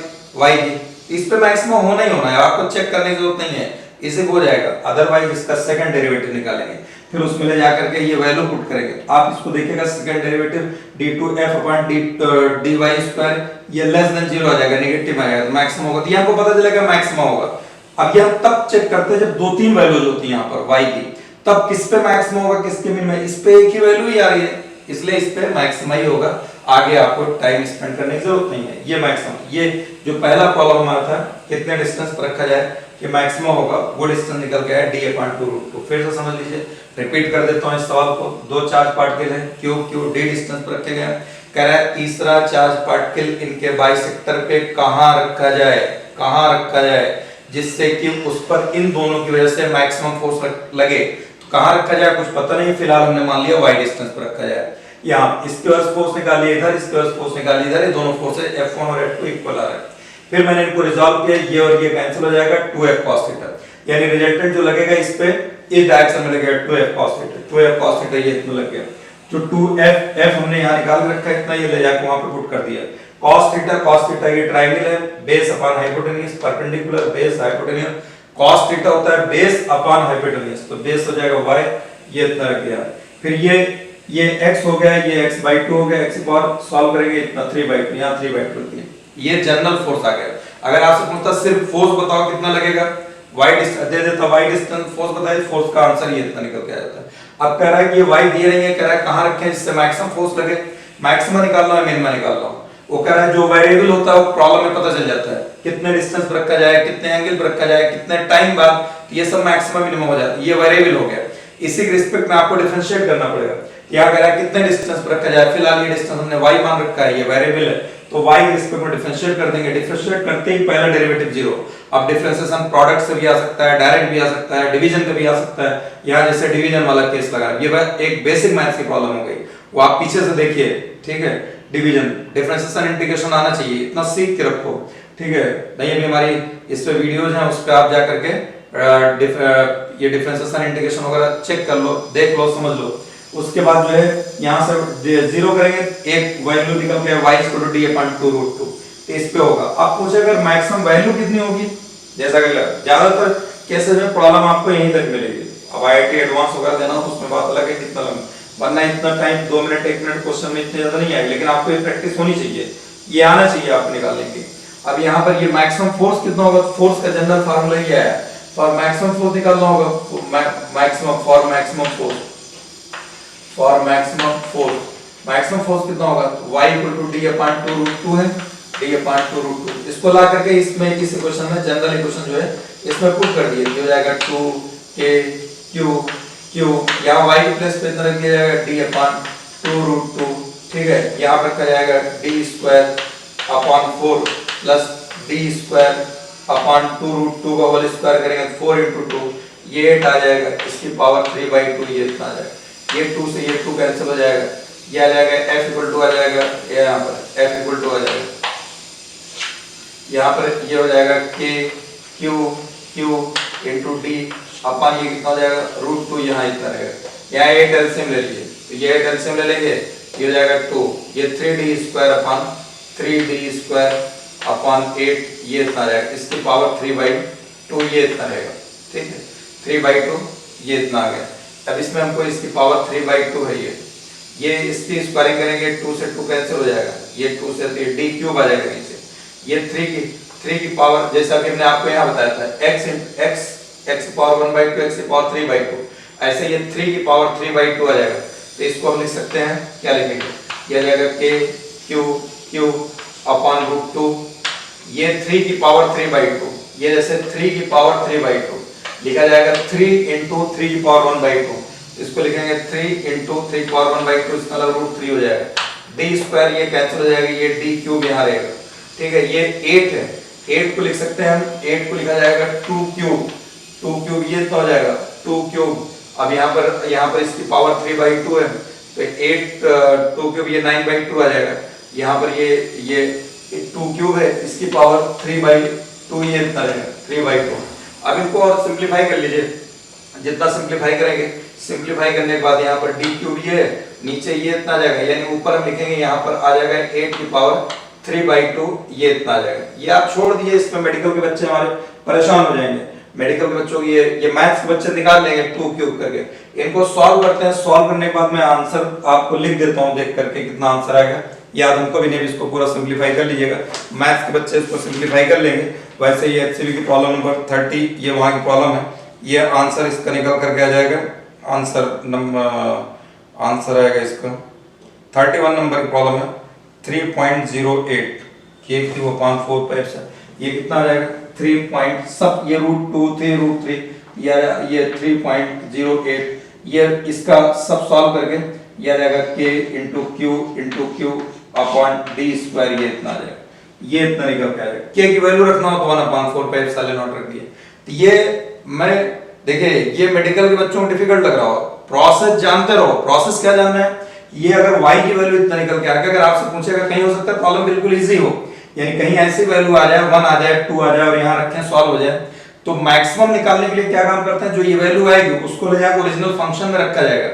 y की, इस पे मैक्सिमम होना ही होना है, आपको चेक करने की जरूरत नहीं है, इसे हो जाएगा। अदरवाइज इसका सेकंड डेरिवेटिव निकालेंगे, फिर उसमें ले जाकर के ये वैल्यू पुट करेंगे, आप इसको देखिएगा सेकंड डेरिवेटिव d2f/dy², ये लेस देन 0 आ जाएगा, नेगेटिव आएगा तो मैक्सिमम होगा, तो आपको पता चलेगा मैक्सिमम होगा। अब ये हम तब चेक करते हैं जब दो तीन वैल्यूज होती हैं यहाँ पर y की, तब किस पे मैक्सिमम होगा किसके मिनिमम, इस पे एक ही वैल्यू ही आ रही है इसलिए इस पे मैक्सिमम ही होगा, आगे आपको टाइम स्पेंड करने की जरूरत नहीं है। ये मैक्सिमम, ये जो पहला प्रॉब्लम हमारा था कितने डिस्टेंस पर रखा जाए कि मैक्सिमम होगा, वो डिस्टेंस निकल गया है d/2√2। फिर से समझ लीजिए, रिपीट कर देता हूं इस सवाल को, दो चार्ज पार्टिकल है q d डिस्टेंस पर रखे गए, कह रहा है तीसरा चार्ज पार्टिकल इनके बाइसेक्टर पे कहां रखा जाए जिससे कि उस पर इन दोनों की वजह से मैक्सिमम फोर्स लगे। तो कहां रखा जाए कुछ पता नहीं, फिलहाल हमने मान लिया y डिस्टेंस पर रखा जाए। यहाँ इसके वजह फोर्स निकालिए इधर, इसके वजह फोर्स निकालिए इधर, ये दोनों फोर्सेस F1 और F2 इक्वल आ रहे हैं। फिर मैंने इनको रिजॉल्व किया, ये और ये कैंसिल हो जाएगा, 2f cos थीटा, यानी रिजल्टेंट जो लगेगा इस पे इस डायरेक्शन में लगेगा 2f cos थीटा, ये इतना लग गया। जो 2f हमने यहाँ निकाल के रखा है इतना, ये ले जाके वहां पे पुट कर दिया। cos थीटा ये ट्रायंगल है, base upon hypotenuse, perpendicular base hypotenuse, cos theta होता है बेस अपॉन हाइपोटेन्यूज, तो बेस हो जाएगा y, ये इतना रख गया। फिर ये x हो गया, ये x/2 हो गया, x पावर सॉल्व करेंगे इतना 3/2, यहाँ 3/2 होती है। ये जनरल फोर्स आ गया। अगर आपसे पूछता सिर्फ फोर्स बताओ कितना लगेगा, y डिस्टेंस दे देता, y डिस्टेंस फोर्स बताइए, फोर्स का आंसर ये इतना निकल के आ जाता है। अब कह रहा है कि ये y दिए रही है, कह रहा है कहां रखें जिससे मैक्सिमम फोर्स लगे, मैक्सिमम निकालना है मिनिमम निकालना है। वो कह रहा है जो वेरिएबल होता है वो प्रॉब्लम में पता चल जाता है, कितने डिस्टेंस पर रखा जाए, कितने एंगल पर रखा जाए, कितने टाइम बाद, ये सब मैक्सिमम मिनिमम हो जाता है। ये वेरिएबल हो गया, इसी के रिस्पेक्ट में आपको डिफरेंशिएट करना पड़ेगा। यहाँ कह रहा है कितने डिस्टेंस पर रखा जाए, फिलहाल ये डिस्टेंस हमने y मान रखा है, ये वेरिएबल है, तो y के रिस्पेक्ट में डिफरेंशिएट कर देंगे। डिफरेंशिएट करते ही पहला डेरिवेटिव 0। अब डिफरेंशिएशन प्रोडक्ट से भी आ सकता है, डायरेक्ट भी आ सकता है, डिवीजन का भी आ सकता है। यहाँ जैसे डिवीजन वाला केस लगा, ये एक बेसिक मैथ्स की प्रॉब्लम हो गई, वो आप पीछे से देखिए, ठीक है। डिवीजन, डिफरेंशिएशन, इंटीग्रेशन आना चाहिए, इतना सीख के रखो, ठीक है। नहीं अभी हमारी इस पे वीडियोज हैं, उस पे आप जा करके ये डिफरेंशिएशन इंटीग्रेशन वगैरह चेक कर लो, देख लो, समझ लो। उसके बाद जो है यहाँ से 0 करेंगे, एक वैल्यू निकल के y d/2√2, तो इस पे होगा। अब पूछे अगर मैक्सिमम वैल्यू कितनी होगी, जैसा कि ज्यादातर केसेस में प्रॉब्लम आपको यहीं तक मिलेगी। अब आईआईटी एडवांस वगैरह देना तो उसमें बात अलग है कितना लंबा, वरना इतना टाइम 2 मिनट 1 मिनट क्वेश्चन में इतने ज्यादा नहीं आएगी, लेकिन आपको ये प्रैक्टिस होनी चाहिए, ये आना चाहिए आप निकालने की। अब यहाँ पर ये मैक्सिमम फोर्स कितना होगा, फोर्स का जनरल फार्मूला ये है, फॉर मैक्सिमम फोर्स निकालना होगा, मैक्सिमम फोर्स कितना होगा, y d/2√2 है, d/2√2। इसको ला करके इसमें इस इक्वेशन में जनरल इक्वेशन जो है इसमें पुट कर दिए, ये हो जाएगा 2k q, यहाँ y की प्लेस पे इतना रख दिया जाएगा d/2√2, ठीक है। यहाँ पर रखा जाएगा d²/4 प्लस d²/2√2 का होल स्क्वायर करेंगे 4 × 2, ये 8 आ जाएगा, इसकी पावर 3/2, ये इतना आ जाएगा, ये 2 से ये 2 कैंसिल हो जाएगा, ये आ जाएगा f = आ जाएगा, ये यहाँ पर f = आ जाएगा, यहाँ पर ये हो जाएगा k q × d अपन ये कितना हो जाएगा √2, यहाँ इतना रहेगा। यहाँ 8 एलसीएम ले लीजिए, तो ये 8 एलसीएम ले लेंगे, ये हो जाएगा 2, ये 3d² 3d² ये इतना रहेगा, इसकी पावर 3/2 ये इतना रहेगा, ठीक है, 3/2 ये इतना आ गया। अब इसमें हमको इसकी पावर 3/2 है ये इसकी स्क्वायरिंग करेंगे, 2 से 2 कैंसिल हो जाएगा, ये 2 से d³ आ जाएगा नीचे, ये 3 की पावर, जैसा कि हमने आपको यहाँ बताया था x की पावर 1/2 x की पावर 3/2, ऐसे ये 3 की पावर 3/2 आ जाएगा। तो इसको हम लिख सकते हैं, क्या लिखेंगे, ये आ जाएगा k/2 ये 3 की पावर 3/2, ये जैसे 3 की पावर 3/2 लिखा जाएगा, 3 × 3 की पावर 1/2, इसको लिखेंगे 3 × 3 की पावर 1/2, इसका मतलब √3 हो जाएगा, d² ये कैंसिल हो जाएगा, ये d³ यहाँ रहेगा, ठीक है। ये 8 है, 8 को लिख सकते हैं हम, 8 को लिखा जाएगा 2³ ये तो हो जाएगा 2³। अब यहाँ पर इसकी पावर 3/2 है, तो 8 2³ ये 9/2 आ जाएगा, यहाँ पर ये 2³ है, इसकी पावर 3/2 ये इतना रहेगा 3/2। अब इनको और सिंप्लीफाई कर लीजिए, जितना सिंप्लीफाई करेंगे, सिंप्लीफाई करने के बाद यहाँ पर d³ ये नीचे ये इतना आ जाएगा, यानी ऊपर हम लिखेंगे यहाँ पर आ जाएगा 8 की पावर 3/2 ये इतना आ जाएगा। ये आप छोड़ दिए, इसमें मेडिकल के बच्चे हमारे परेशान हो जाएंगे, मेडिकल के बच्चों की ये मैथ्स के बच्चे निकाल लेंगे 2³ करके। इनको सॉल्व करते हैं, सॉल्व करने के बाद मैं आंसर आपको लिख देता हूँ देख करके कितना आंसर आएगा, याद हमको भी नहीं, इसको पूरा सिंप्लीफाई कर लीजिएगा, मैथ्स के बच्चे इसको सिंप्लीफाई कर लेंगे। वैसे ये HCV की प्रॉब्लम नंबर 30 ये वहाँ की प्रॉब्लम है, ये आंसर इसका निकल करके आ जाएगा, आंसर आएगा इसका 31 नंबर की प्रॉब्लम है 3.08 k³ ये कितना आ जाएगा 3 सब ये √2 3 या ये 3.08 ये इसका सब सॉल्व करके ये आ जाएगा k × q d² ये इतना आ जाएगा, ये इतना निकल के आ जाएगा। k की वैल्यू रखना हो तो 1/4πε0 रख दिए। तो ये मैं देखिए ये मेडिकल के बच्चों को डिफिकल्ट लग रहा हो, प्रोसेस जानते रहो, प्रोसेस क्या जानना है, ये अगर y की वैल्यू इतना निकल के आ गया, अगर आपसे पूछेगा कहीं हो सकता है प्रॉब्लम बिल्कुल इजी हो, यानी कहीं ऐसी वैल्यू आ जाए 1 आ जाए 2 आ जाए और यहाँ रखें सॉल्व हो जाए, तो मैक्सिमम निकालने के लिए क्या काम करते हैं, जो ये वैल्यू आएगी उसको ले जाकर ओरिजिनल फंक्शन में रखा जाएगा।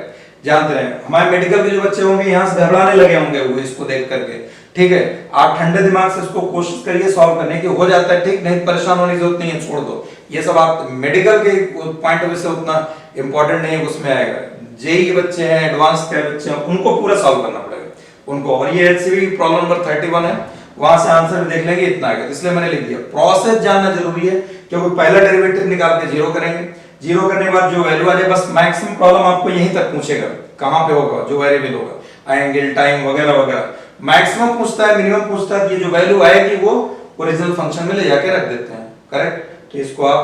जानते रहे हमारे मेडिकल के जो बच्चे होंगे यहाँ से घबराने लगे होंगे वो इसको देख करके, ठीक है, आप ठंडे दिमाग से इसको कोशिश करिए सॉल्व करने की, हो जाता है ठीक, नहीं परेशान होने की जरूरत नहीं है, छोड़ दो ये सब, आप मेडिकल के पॉइंट ऑफ व्यू से उतना इंपॉर्टेंट नहीं है, उसमें आएगा। जेई के बच्चे हैं, एडवांस के बच्चे हैं, उनको पूरा सॉल्व करना पड़ेगा उनको। और ये HCV की प्रॉब्लम नंबर 31 है, वहां से आंसर देख लेंगे इतना आएगा, इसलिए मैंने लिख दिया। प्रोसेस जानना जरूरी है, क्योंकि पहला डेरिवेटिव निकाल के जीरो करेंगे, जीरो करने के बाद जो वैल्यू आ जाए, बस मैक्सिमम प्रॉब्लम आपको यहीं तक पूछेगा, कहां पे होगा, जो वेरिएबल होगा, एंगल, टाइम वगैरह वगैरह, मैक्सिमम पूछता है, मिनिमम पूछता है, ये जो वैल्यू आएगी वो ओरिजिनल फंक्शन में ले जाके रख देते हैं, करेक्ट। तो इसको आप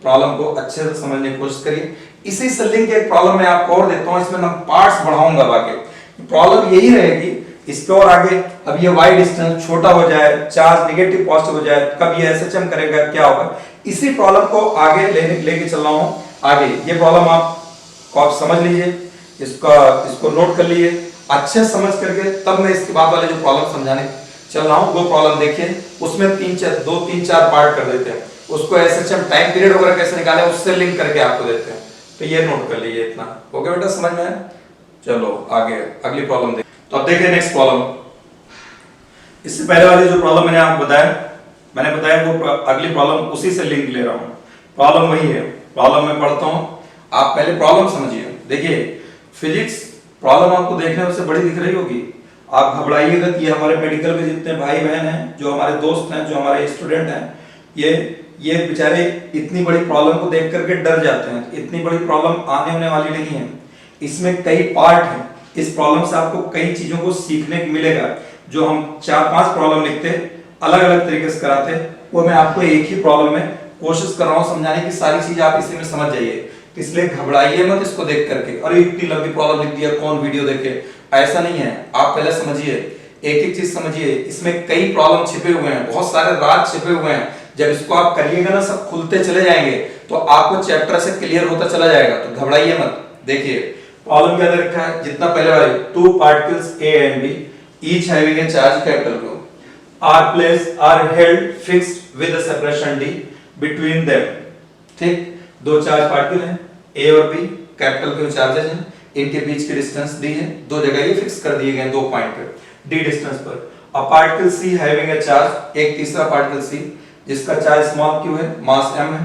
प्रॉब्लम को अच्छे से समझने की कोशिश करिए। इसी से लिंक एक प्रॉब्लम मैं आपको और देता हूं, इसमें मैं पार्ट्स बढ़ाऊंगा, बाकी प्रॉब्लम यही रहेगी इसके और आगे। अब ये y डिस्टेंस छोटा हो जाए, चार्ज नेगेटिव पॉजिटिव हो जाए, कब ये SHM करेगा, क्या होगा, इसी प्रॉब्लम को आगे लेके चल रहा हूं आगे। ये प्रॉब्लम आप समझ लीजिए, इसको नोट कर लीजिए, अच्छे समझ करके तब मैं इसके बाद वाले जो प्रॉब्लम समझाने चल रहा हूं, वो प्रॉब्लम देखिए, उसमें 2-3-4 पार्ट कर देते हैं, उसको SHM टाइम पीरियड वगैरह कैसे निकाले उससे लिंक करके आपको देते हैं, तो ये नोट कर लीजिए इतना। ओके बेटा, समझ में आया? चलो आगे अगली प्रॉब्लम देखिए। तो अब देखिए नेक्स्ट प्रॉब्लम, इससे पहले वाली जो प्रॉब्लम मैंने आपको बताया वो अगली प्रॉब्लम उसी से लिंक ले रहा हूं, प्रॉब्लम वही है। प्रॉब्लम में पढ़ता हूं, आप पहले प्रॉब्लम समझिए। देखिए फिजिक्स प्रॉब्लम आपको देखने में से बड़ी दिख रही होगी, आप घबराइएगा कि ये हमारे मेडिकल के जितने भाई बहन हैं, जो हमारे दोस्त हैं, जो हमारे स्टूडेंट हैं, ये बेचारे इतनी बड़ी प्रॉब्लम को देख करके डर जाते हैं। इतनी बड़ी प्रॉब्लम आने होने वाली नहीं है, इसमें कई पार्ट हैं, इस प्रॉब्लम से आपको कई चीजों को सीखने को मिलेगा। जो हम 4-5 प्रॉब्लम लिखते अलग अलग तरीके से कराते, वो मैं आपको एक ही प्रॉब्लम में कोशिश कर रहा हूं समझाने की, सारी चीज आप इसी में समझ जाइए, इसलिए घबराइए मत इसको देख करके, अरे इतनी लंबी प्रॉब्लम लिख दिया, कौन वीडियो देखे, ऐसा नहीं है। आप पहले समझिए, एक एक चीज समझिए, इसमें कई प्रॉब्लम छिपे हुए हैं, बहुत सारे राज छिपे हुए हैं। जब इसको आप करिएगा ना, सब खुलते चले जाएंगे, तो आपको चैप्टर से क्लियर होता चला जाएगा, तो घबराइए मत। देखिए प्रॉब्लम क्या दे रखा है, जितना पहले वाली, 2 particles A and B each having a charge capital Q are held fixed with a separation D between them। ठीक, दो चार्ज पार्टिकल हैं A और B, कैपिटल Q चार्जेस हैं, इनके बीच की डिस्टेंस दी है, दो जगह ये फिक्स कर दिए गए दो पॉइंट पे D डिस्टेंस पर। A particle C having a charge, एक तीसरा पार्टिकल सी जिसका चार्ज स्मॉल q है, मास m है,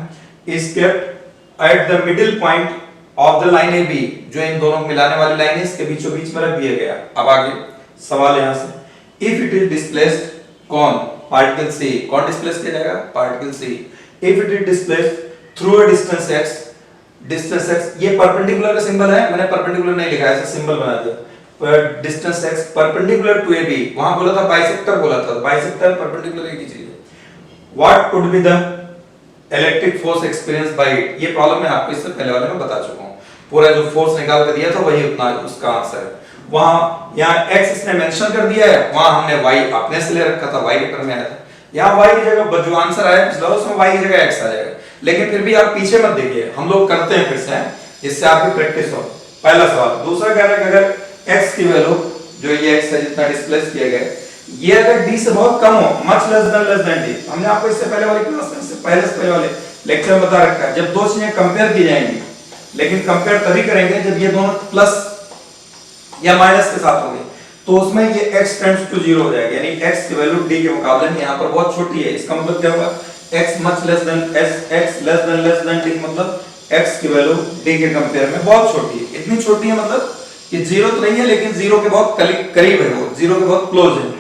is kept at the middle point of the line A B, जो इन दोनों मिलाने वाली लाइन है इसके बीचों बीच में रख दिया गया। अब आगे सवाल यहां से, इफ इट इज डिस्प्लेस्ड, कौन, पार्टिकल सी, कौन डिस्प्लेस किया जाएगा, particle C, if it is displaced through a distance x, distance x, ये परपेंडिकुलर का सिंबल है, मैंने परपेंडिकुलर नहीं लिखा है, ऐसे सिंबल बना दिया, पर distance x perpendicular to A B, वहां बोला था बाइसेक्टर, बोला था बाइसेक्टर परपेंडिकुलर एक ही चीज है। What would be the electric force experience by it, ये प्रॉब्लम मैं आपको इससे पहले वाले में बता चुका हूं, पूरा जो फोर्स निकाल कर दिया था वही उतना उसका आंसर है। वहां यहां x इसने मेंशन कर दिया है, वहां हमने y अपने से ले रखा था, y के टर्म में आया था, यहां y की जगह जो आंसर आया पिछला उसमें y की जगह x आ जाएगा। लेकिन फिर भी आप पीछे मत देखिए, हम लोग करते हैं फिर से, इससे आपकी प्रैक्टिस हो। पहला सवाल, दूसरा कह रहा है कि अगर x की वैल्यू जो ये x है जितना डिस्प्लेस किया गया है, ये अगर d से बहुत कम हो, मच लेस देन d, हमने आपको इससे पहले वाली क्लास में, इससे पहले वाले लेक्चर में बता रखा है, जब दो चीजें कंपेयर की जाएंगी, लेकिन कंपेयर तभी करेंगे जब ये दोनों प्लस या माइनस के साथ होंगे, तो उसमें ये x टेंड्स टू 0 हो जाएगा, यानी x की वैल्यू d के मुकाबले में यहां पर बहुत छोटी है। इसका मतलब क्या होगा, x much less then x less than d, मतलब x की वैल्यू d के कंपेयर में बहुत छोटी है। इतनी छोटी है मतलब कि 0 तो नहीं है, लेकिन 0 के बहुत करीब है, वो 0 के बहुत क्लोज है।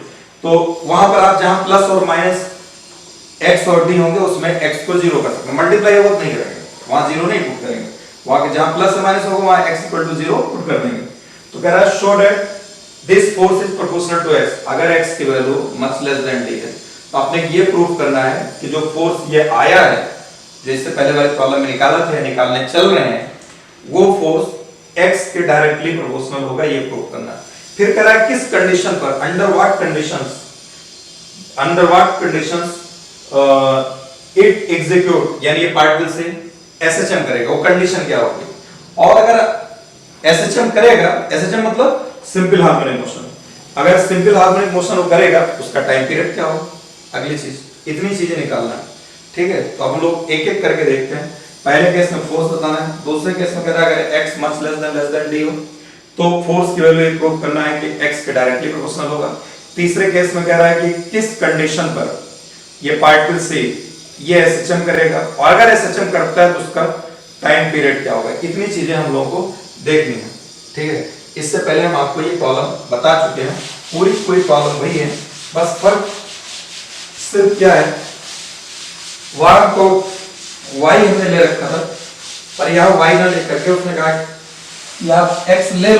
तो वहां पर आप जहां प्लस और माइनस x और d होंगे उसमें x को 0 कर सकते हैं, मल्टीप्लाई वो नहीं करेंगे, वहां 0 नहीं पुट करेंगे, वहां के जहां प्लस और माइनस होगा वहां x 0 पुट कर देंगे। तो कह रहा है show that this force is proportional to x, अगर x की value much less than d है तो आपने ये प्रूफ करना है कि जो फोर्स ये आया है, जैसे पहले वाले प्रॉब्लम में निकाला था, निकालने चल रहे हैं, वो फोर्स x के डायरेक्टली प्रोपोर्शनल होगा, ये प्रूफ करना है। फिर कह रहा है किस कंडीशन पर, under what conditions it execute, यानी ये पार्टिकल से एसएचएम करेगा, वो कंडीशन क्या होगी, और अगर एसएचएम करेगा, एसएचएम मतलब सिंपल हार्मोनिक मोशन, अगर सिंपल हार्मोनिक मोशन वो करेगा उसका टाइम पीरियड क्या होगा, अगली चीज, इतनी चीजें निकालना है। ठीक है, तो हम लोग एक एक करके देखते हैं। पहले केस में फोर्स बताना है, दूसरे केस में कह रहा है अगर x much less than d हो तो फोर्स की वैल्यू प्रूव करना है कि x के डायरेक्टली प्रोपोर्शनल होगा। तीसरे केस में कह रहा है कि किस कंडीशन पर ये पार्टिकल से ये एसएचएम करेगा, और अगर एसएचएम करता है तो उसका टाइम पीरियड क्या होगा। इतनी चीजें हम लोगों को देखनी है। ठीक है, इससे पहले हम आपको ये प्रॉब्लम बता चुके हैं, पूरी प्रॉब्लम वही है, बस फर्क सिर्फ क्या है, वहां को y हमने ले रखा था, पर यहाँ y ना लेकर के उसने कहा कि आप x ले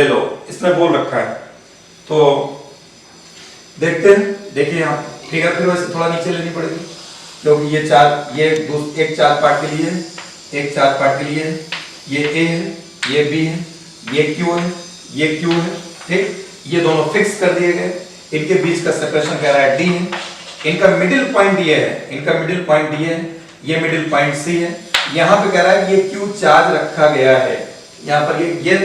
लो, इसने बोल रखा है। तो देखते हैं, देखिए यहाँ फिगर फिर वैसे थोड़ा नीचे लेनी पड़ेगी, क्योंकि ये एक चार पार्ट के लिए, एक चार पार्ट के लिए ये a है, ये b है, ये q है, ये q है। ठीक, ये दोनों फिक्स कर दिए गए, इनके बीच का सेपरेशन कह रहा है d है, इनका मिडिल पॉइंट ये है, इनका मिडिल पॉइंट ये है, ये मिडिल पॉइंट c है। यहाँ पे कह रहा है ये q चार्ज रखा गया है, यहाँ पर ये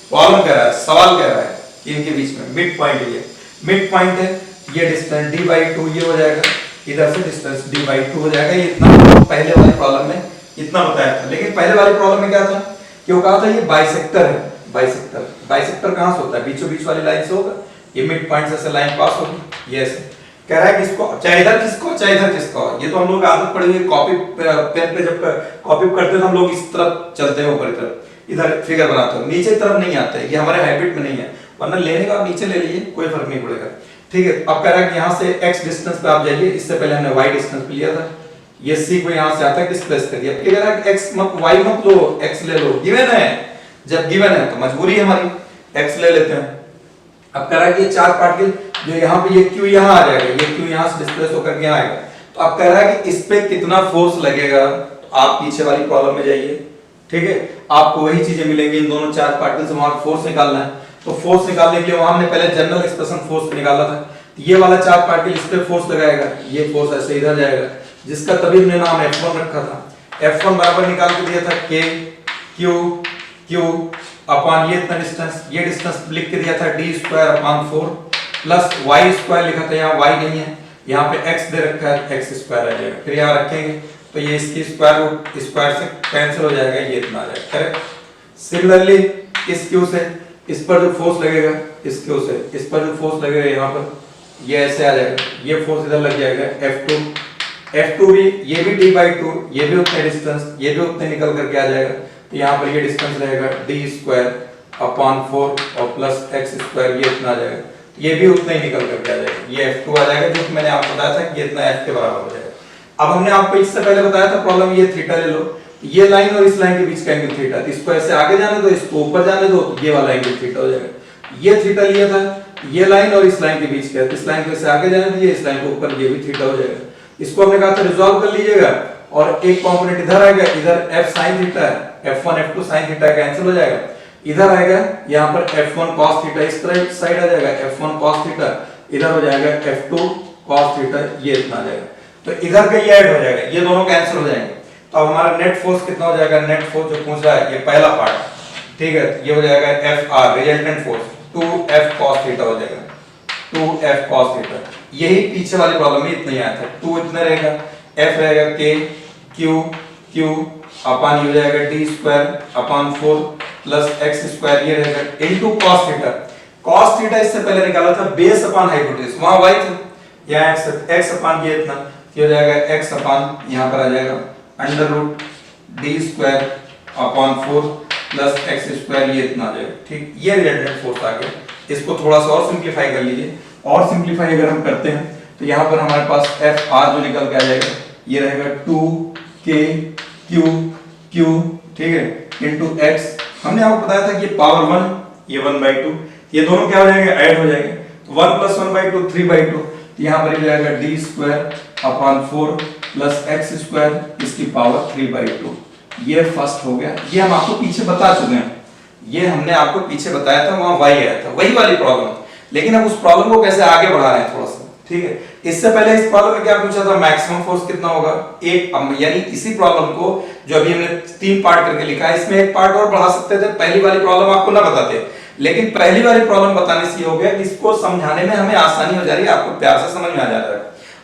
प्रॉब्लम कह रहा है, सवाल कह रहा है कि इनके बीच में मिड पॉइंट, ये मिड पॉइंट है, ये डिस्टेंस d/2 ये हो जाएगा, इधर से डिस्टेंस d/2 हो जाएगा। ये इतना पहले वाले प्रॉब्लम में इतना बताया था, लेकिन पहले वाले प्रॉब्लम में क्या था, क्यों कहा था ये बाइसेक्टर है, बाइसेक्टर कहां से होता है, बीचों बीच वाली लाइन से होगा, ये मिड पॉइंट से लाइन पास होगी, ये ऐसे कह रहा है कि इसको चाहे इधर किसको चाहे इधर किसको, ये तो हम लोग आदत पड़ी हुई कॉपी पेन पे, जब कॉपी करते तो हम लोग इस तरफ चलते हैं, ऊपर की तरफ इधर फिगर बनाते हो, नीचे तरफ नहीं आते, ये हमारे हैबिट में नहीं है, वरना लेने का आप नीचे ले लीजिए, कोई फर्क नहीं पड़ेगा। ठीक है, अब कह रहा है कि यहाँ से x डिस्टेंस पे आप जाइए, इससे पहले हमने y डिस्टेंस पे लिया था, ये c को यहाँ से आता है किस प्लेस कर दिया, कह रहा है कि x मत y मत लो, x ले लो, गिवन है, जब गिवन है तो मजबूरी है हमारी, x ले लेते हैं। अब कह रहा है कि ये चार पार्टिकल जो यहाँ पे, ये q यहाँ आ जाएगा, ये q यहाँ से डिस्प्लेस होकर के यहाँ आएगा, तो अब कह रहा है कि इस पे कितना फोर्स लगेगा, तो आप पीछे वाली प्रॉब्लम में जाइए। ठीक है, आपको वही चीजें मिलेंगी, इन दोनों चार पार्टिकल से वहां फोर्स निकालना है, तो फोर्स निकालने के लिए वहां हमने पहले जनरल एक्सप्रेशन फोर्स निकाला था, ये वाला चार पार्टिकल इस पे फोर्स लगाएगा, ये फोर्स ऐसे इधर जाएगा, जिसका तभी हमने नाम F1 रखा था। F1 बराबर निकाल के दिया था K Q अपॉन ये इतना डिस्टेंस, ये डिस्टेंस लिख के दिया था d²/4 प्लस y² लिखा था, यहाँ y नहीं है, यहाँ पे x दे रखा है, x² आ जाएगा, फिर यहाँ रखेंगे तो ये इसकी स्क्वायर रूट स्क्वायर से कैंसिल हो जाएगा, ये इतना आ जाएगा। करेक्ट। सिमिलरली इस Q से इस पर जो फोर्स लगेगा इसके उसे, इस पर जो फोर्स लगेगा यहाँ पर, ये ऐसे आ जाएगा, ये फोर्स इधर लग जाएगा F2, F2 भी, ये भी d/2, ये भी उतने डिस्टेंस, ये भी उतने निकल करके आ जाएगा। तो यहाँ पर ये डिस्टेंस रहेगा d²/4 और प्लस x², ये इतना आ जाएगा, ये भी उतना ही निकल करके आ जाएगा, ये F2 आ जाएगा, जो कि मैंने आपको बताया था कि ये इतना F के बराबर हो जाएगा। अब हमने आपको इससे पहले बताया था प्रॉब्लम, ये थीटा ले लो, ये लाइन और इस लाइन के बीच का एंगल थीटा, इसको ऐसे आगे जाने दो, इसको ऊपर जाने दो, तो ये वाला एंगल थीटा हो जाएगा। ये थीटा लिया था, ये लाइन और इस लाइन के बीच का, इस लाइन को ऐसे आगे जाने दीजिए, इस लाइन को ऊपर, ये भी थीटा हो जाएगा। इसको हमने कहा था रिजॉल्व कर लीजिएगा, और एक कंपोनेंट इधर आएगा, इधर f sin थीटा है, f1 f2 sin theta cancel हो जाएगा, इधर आएगा यहाँ पर f1 cos थीटा, इस तरह साइड आ जाएगा f1 cos थीटा, इधर हो जाएगा f2 cos थीटा, ये इतना आ जाएगा। तो इधर का ये ऐड हो जाएगा, ये दोनों कैंसिल हो जाएंगे। तो अब हमारा नेट फोर्स कितना हो जाएगा, नेट फोर्स जो पूछ रहा है ये पहला पार्ट, ठीक है, ये हो जाएगा FR resultant force 2F cos theta हो जाएगा, 2F cos थीटा। यही पीछे वाली प्रॉब्लम में इतना ही आया था, 2 इतना रहेगा, F रहेगा K Q अपन ये हो जाएगा d²/4 प्लस x² ये रहेगा into cos theta. cos theta इससे पहले निकाला था बेस अपॉन हाइपोटेनस, वहां y था, यहाँ x अपॉन ये इतना, ये हो जाएगा x अपॉन यहाँ पर आ जाएगा √d²/4 प्लस x² ये इतना आ जाएगा, ठीक। ये रिजल्टेंट फोर्स आ गया। इसको थोड़ा सा और सिंपलीफाई कर लीजिए, और सिंपलीफाई अगर हम करते हैं तो यहाँ पर हमारे पास FR जो निकल के आ जाएगा, ये रहेगा 2KQ, ठीक है, इनटू x। हमने आपको बताया था कि पावर 1, ये 1/2, ये दोनों क्या हो जाएंगे, ऐड हो जाएंगे, तो 1 + 1/2 3/2, तो यहाँ पर ये जाएगा d²/4 प्लस x², इसकी पावर 3/2। ये फर्स्ट हो गया, ये हम आपको पीछे बता चुके हैं, ये हमने आपको पीछे बताया था, वहां y आया था, वही वाली प्रॉब्लम। लेकिन अब उस प्रॉब्लम को कैसे आगे बढ़ा रहे हैं थोड़ा सा, ठीक है। इससे पहले इस प्रॉब्लम में क्या पूछा था, मैक्सिमम फोर्स कितना होगा, एक, यानी इसी प्रॉब्लम को जो अभी हमने 3 पार्ट करके लिखा है, इसमें एक पार्ट और बढ़ा सकते थे, पहली वाली प्रॉब्लम आपको ना बताते, लेकिन पहली वाली प्रॉब्लम बताने से ये हो गया कि इसको समझाने में हमें आसानी हो जा रही है, आपको प्यार से समझ में आ जा रहा है।